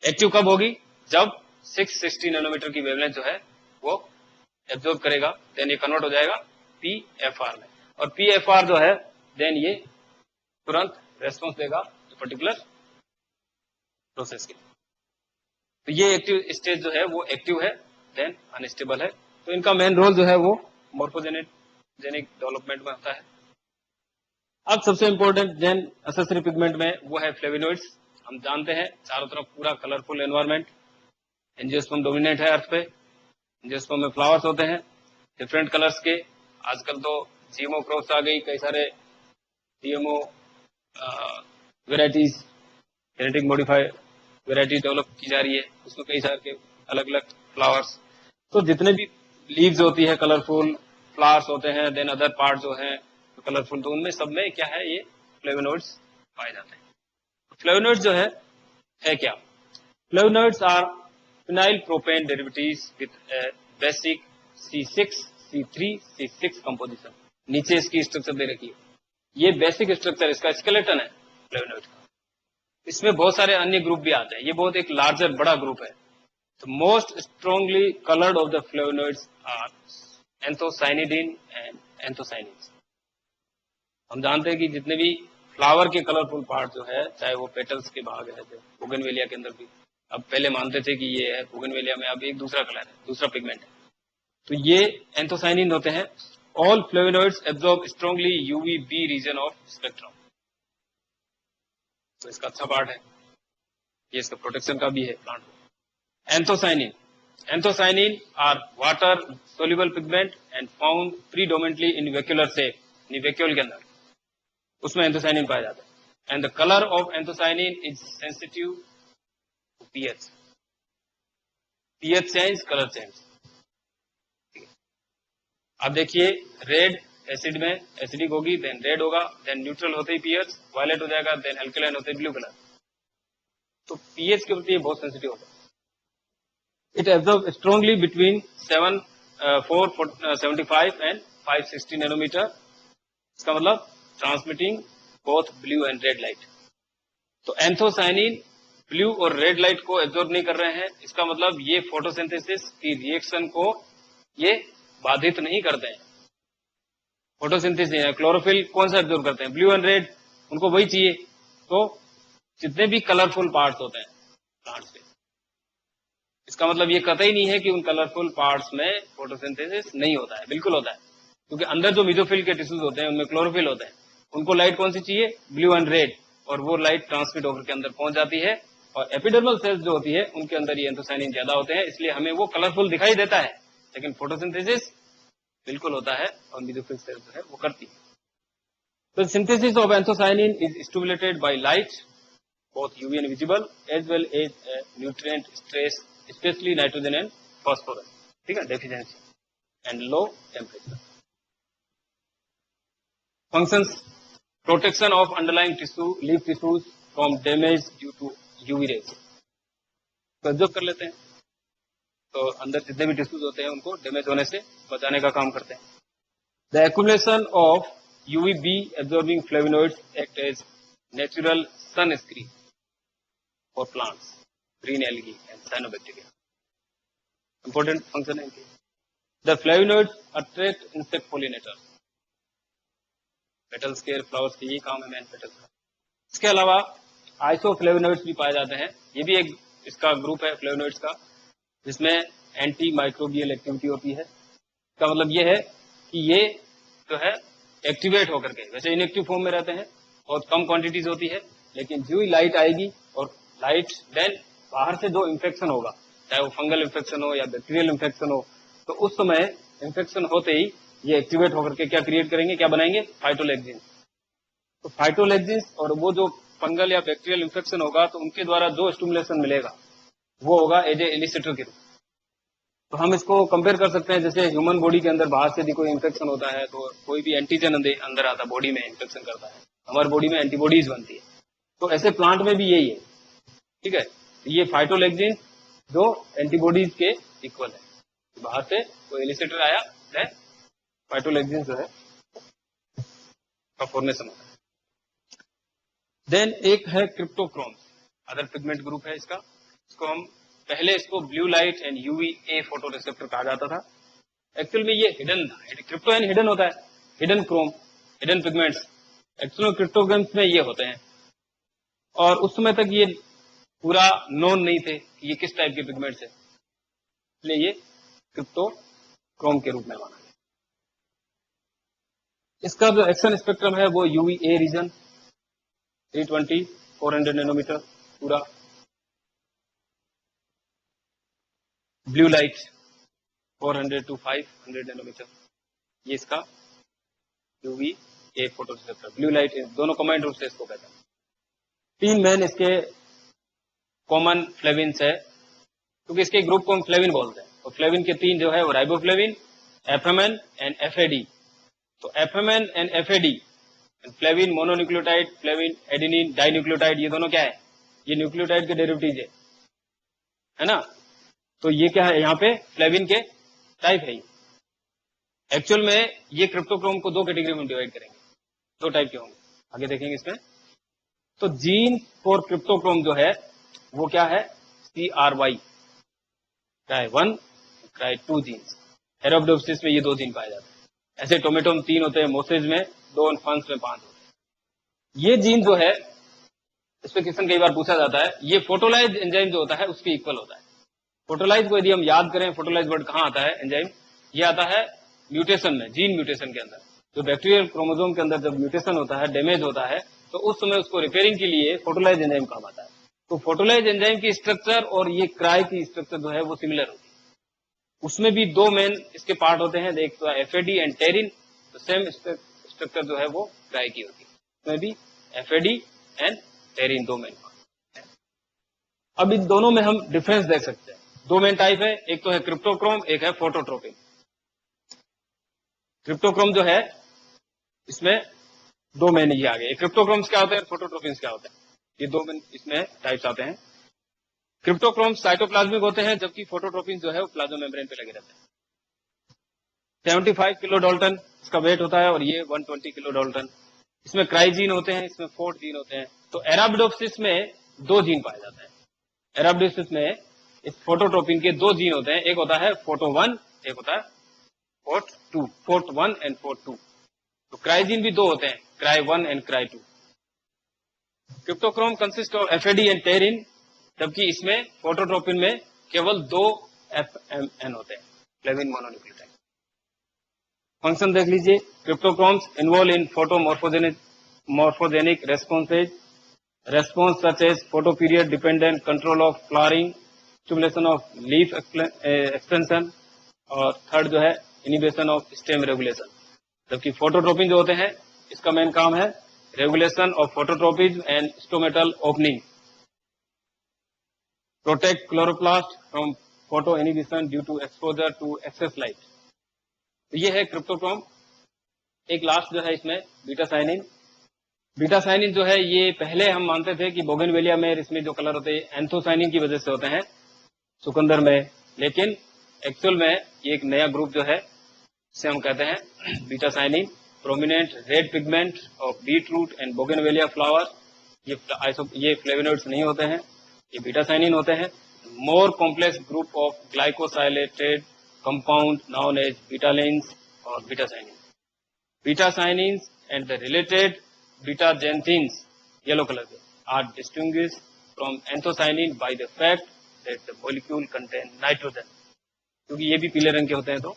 एक्टिव कब होगी? जब 660 नैनोमीटर की वेवलेंथ जो है वो एब्जॉर्ब करेगा, देन ये कन्वर्ट हो जाएगा PFR में। और PFR जो है देन ये तुरंत रेस्पॉन्स देगा पर्टिकुलर प्रोसेस के। तो ये एक्टिव स्टेज जो है वो एक्टिव है, देन अनस्टेबल है। तो इनका मेन रोल जो है वो मोर्फोजेनिक डेवलपमेंट में होता है। अब सबसे इंपॉर्टेंट जेन एसेसरी पिगमेंट में वो है फ्लेविनोइड्स। हम जानते हैं चारों तरफ पूरा कलरफुल एनवायरनमेंट, एंजियोस्पर्म डोमिनेट है अर्थ पे। एंजियोस्पर्म में फ्लावर्स होते हैं डिफरेंट कलर्स के। आजकल तो जीएमओ क्रॉप्स आ गई, कई सारे GMO varieties, genetic modified variety develop की जा रही है, उसमें कई सारे के अलग अलग फ्लावर्स। तो जितने भी लीव्स होती है कलरफुल, फ्लावर्स होते हैं, देन अदर पार्ट जो है कलरफुल, तो उनमें सब में क्या है, ये फ्लेवोनोइड्स पाए जाते हैं। फ्लेवोनोइड्स जो है क्या? Flavonoids are phenyl propane derivatives with a basic C6, C3, C6 composition। नीचे इसकी स्ट्रक्चर दे रखी है, ये बेसिक स्ट्रक्चर इसका स्केलेटन है फ्लेवोनोइड का। इसमें बहुत सारे अन्य ग्रुप भी आते हैं, ये बहुत एक लार्जर बड़ा ग्रुप है। तो most strongly coloured of the flavonoids are anthocyanidin and anthocyanins. हम जानते हैं कि जितने भी फ्लावर के कलरफुल पार्ट जो है, चाहे वो पेटल्स के भाग है, बोगनवेलिया के अंदर भी, अब पहले मानते थे कि ये है बोगनवेलिया में, अब एक दूसरा कलर है, दूसरा पिगमेंट है, तो ये एंथोसाइनिन होते हैं। All flavonoids absorb strongly UVB region of spectrum. तो इसका अच्छा पार्ट है, ये इसका प्रोटेक्शन का भी है प्लांट को। Anthocyanin are water soluble pigment and found predominately in vacuolar shape, vacuole के अंदर उसमें एंथोसाइनिन पाया जाता है। And the colour of anthocyanin is sensitive to pH, pH change, colour change. अब देखिए, रेड एसिड में एसिडिक होगी, देन रेड होगा, देन न्यूट्रल होते ही पीएच वायलेट हो जाएगा, देन एल्कलाइन होते ही ब्लू कलर। तो पीएच के प्रति ये बहुत सेंसिटिव होता है। It absorb strongly between 475 and 560 nanometer. इसका मतलब transmitting both blue and red light. तो एंथोसाइनिन ब्लू और रेड लाइट को एब्जॉर्ब नहीं कर रहे हैं, इसका मतलब ये फोटोसिंथेसिस की रिएक्शन को ये बाधित नहीं करते हैं। फोटोसिंथेसिस क्लोरोफिल कौन सा एब्जॉर्ब करते हैं, ब्लू एंड रेड, उनको वही चाहिए। तो जितने भी कलरफुल पार्ट्स होते हैं प्लांट्स के, इसका मतलब ये कतई नहीं है कि उन कलरफुल पार्ट्स में फोटोसिंथेसिस नहीं होता है, बिल्कुल होता है। क्योंकि अंदर जो मेसोफिल के टिश्यूज होते हैं उनमें क्लोरोफिल होते हैं, उनको लाइट कौन सी चाहिए, ब्लू एंड रेड, और वो लाइट ट्रांसमिट होकर के अंदर पहुंच जाती है। और एपिडर्मल सेल्स जो होती है उनके अंदर ये एंथोसाइनिन ज्यादा होते हैं, इसलिए हमें वो कलरफुल दिखाई देता है, लेकिन फोटोसिंथेसिस बिल्कुल होता है और मेसोफिल सेल्स जो है वो करती है। तो synthesis of anthocyanin is stimulated by light, both UV and visible, as well as nutrient stress, especially nitrogen and phosphorus, ठीक है, deficiency and low temperature. Functions: protection of underlying tissue, leaf tissues from damage due to UV rays. तो observe कर लेते हैं, तो अंदर जितने भी टिश्यूज होते हैं उनको डैमेज होने से बचाने का काम करते हैं। The accumulation of UVB absorbing flavonoids act as natural sun screen for plants, green algae and cyanobacteria. Important function है इनके। The flavonoids attract insect pollinators. Petals के, फ्लावर्स के ये काम है मेन पेटल्स का। इसके अलावा आइसोफ्लेवोनोइड्स भी पाए जाते हैं, ये भी एक इसका ग्रुप है फ्लेवोनोइड्स का, जिसमें एंटी माइक्रोबियल एक्टिविटी होती है। इसका मतलब ये है कि ये जो है एक्टिवेट होकर के, वैसे इनएक्टिव फॉर्म में रहते हैं, बहुत कम क्वांटिटीज होती है, लेकिन जो ही लाइट आएगी और लाइट देन बाहर से जो इन्फेक्शन होगा, चाहे वो फंगल इन्फेक्शन हो या बैक्टीरियल इन्फेक्शन हो, तो उस समय इन्फेक्शन होते ही ये एक्टिवेट होकर के क्या क्रिएट करेंगे, क्या बनाएंगे, फाइटोलैक्सिन। तो फाइटोलैक्सिन और वो जो फंगल या बैक्टीरियल इन्फेक्शन होगा, तो उनके द्वारा जो स्टिमुलेशन मिलेगा वो होगा एज ए एलिसिटर के रूप। तो हम इसको कंपेयर कर सकते हैं, जैसे ह्यूमन बॉडी के अंदर बाहर से यदि कोई इन्फेक्शन होता है, तो कोई भी एंटीजन अंदर आता है बॉडी में, इन्फेक्शन करता है, हमारी बॉडी में एंटीबॉडीज बनती है। तो ऐसे प्लांट में भी यही है, ठीक है। ये फाइटोलैक्सिन जो एंटीबॉडीज के इक्वल है, बाहर से कोई एलिसिटर आया, देन फाइटोलैक्सिन जो है का फॉर्मेशन होता है। देन एक है क्रिप्टोक्रोम, अदर पिगमेंट ग्रुप है इसका। इसको हम पहले इसको blue light and UVA photo receptor कहा जाता था। एक्चुअल में ये हिडन था, क्रिप्टो एंड हिडन होता है, hidden Chrome, hidden pigments. Actual में क्रिप्टोग्राम्स में ये होते हैं, और उस समय तक ये पूरा नोन नहीं थे कि ये किस टाइप के पिगमेंट्स है, इसलिए ये क्रिप्टोक्रोम के रूप में माना गया। इसका जो एक्शन स्पेक्ट्रम है वो यूवीए रीजन 320 400 नैनोमीटर पूरा, ब्लू लाइट 400 to 500 नैनोमीटर, ये इसका UV A photo detector, blue light, दोनों कमांड रूप से इसको कहते हैं। 3 मेन इसके कॉमन फ्लेविन्स है, क्योंकि इसके ग्रुप को हम फ्लेविन बोलते हैं। तो फ्लेविन के 3 जो है वो राइबोफ्लेविन, एफएमएन एंड एफएडी। तो FMN and FAD, flavin mononucleotide, flavin adenine dinucleotide, ये दोनों क्या है, ये न्यूक्लियोटाइड के डेरिवेटिव है ना। तो ये क्या है, यहाँ पे फ्लेविन के टाइप है। एक्चुअल में ये क्रिप्टोक्रोम को 2 कैटेगरी में डिवाइड करेंगे, 2 टाइप के होंगे, आगे देखेंगे इसमें। तो जीन फॉर क्रिप्टोक्रोम जो है वो क्या है, CRY, CRY1, CRY2 जीन्स। एरोबडोप्सिस में ये 2 जीन पाए जाते हैं। ऐसे टोमेटो में 3 होते हैं, मोसेज में 2 और फंस में 5 होते हैं। ये जीन जो है, इस पे क्वेश्चन कई बार पूछा जाता है, ये फोटोलाइज एंजाइम जो होता है उसके इक्वल होता है। फोटोलाइज को यदि हम याद करें, फोटोलाइज वर्ड कहाँ आता है एंजाइम, ये आता है म्यूटेशन में, जीन म्यूटेशन के अंदर। जो बैक्टीरियल क्रोमोसोम के अंदर जब म्यूटेशन होता है, डैमेज होता है, तो उस समय उसको रिपेयरिंग के लिए फोटोलाइज एंजाइम काम आता है। तो फोटोलाइज एंजाइम की स्ट्रक्चर और ये क्राई की स्ट्रक्चर जो है वो सिमिलर होती है। उसमें भी 2 मेन इसके पार्ट होते हैं, एक तो एफएडी एंड टेरिन। तो सेम स्ट्रक्चर जो है वो क्राई की होती है, उसमें भी एफएडी एंड टेरिन 2 मेन पार्ट। अब इन दोनों में हम डिफरेंस देख सकते हैं। 2 मेन टाइप है, एक तो है क्रिप्टोक्रोम, एक है फोटोट्रोपिन। क्रिप्टोक्रोम जो है इसमें 2 मेन ये आ गए। क्रिप्टोक्रोम्स क्या होते हैं, फोटोट्रोपिन्स क्या होते हैं, ये 2 मेन इसमें टाइप्स आते हैं। क्रिप्टोक्रोम्स साइटोप्लाज्मिक होते हैं, जबकि फोटोट्रोपिन जो है वो प्लाज्मा मेम्ब्रेन पे लगे रहते हैं। 75 किलो डाल्टन इसका वेट होता है, और ये 120 किलो डाल्टन। इसमें क्राइजीन होते हैं, इसमें 4 जीन होते हैं। तो एराबिडोप्सिस में 2 जीन पाए जाते हैं। एराबिडोप्सिस में इस फोटोट्रोपिन के 2 जीन होते हैं, एक होता है फोटो1, एक होता है फोर्ट2, फोर्ट1 एंड फोर्ट2। तो क्राइजीन भी 2 होते हैं, क्राई1 एंड क्राई2। Cryptochrome consist of FAD and pterin, जबकि इसमें फोटोट्रोपिन में केवल 2 एफएमएन होते हैं, फ्लेविन मोनोन्यूक्लियोटाइड। फंक्शन देख लीजिए, cryptochromes involve in morphogenic responses, response such as photoperiod dependent control of flowering, stimulation of leaf expansion, और थर्ड जो है इनिबिशन ऑफ स्टेम रेगुलेशन। जबकि फोटोट्रोपिन जो होते हैं, इसका मेन काम है regulation of phototropism and stomatal opening, protect chloroplast from photo inhibition due to exposure to excess light. तो ये है क्रिप्टोक्रोम। एक लास्ट जो है इसमें बीटा साइनिन। बीटा साइनिन जो है ये पहले हम मानते थे कि बोगनवेलिया में इसमें जो कलर होते हैं एंथोसाइनिन की वजह से होते हैं, चुकंदर में, लेकिन एक्चुअल में ये एक नया ग्रुप जो है इसे हम कहते हैं betacyanin. Prominent red pigment of beet root and bougainvillea flower, ये फ्लेवोनॉइड्स नहीं होते हैं, ये बीटा साइनिन होते हैं। More complex group of glycosylated compound known as betalains और betacyanin. Betacyanins and the related betaxanthins, yellow colour के, are distinguished from anthocyanin by the fact that the molecule contain nitrogen, क्योंकि ये भी पीले रंग के होते हैं, तो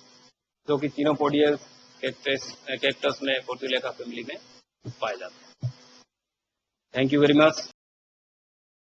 जो कि चिनोपोडियस कैक्टस में पोर्टुलेका फैमिली में पाए जाते हैं। Thank you very much.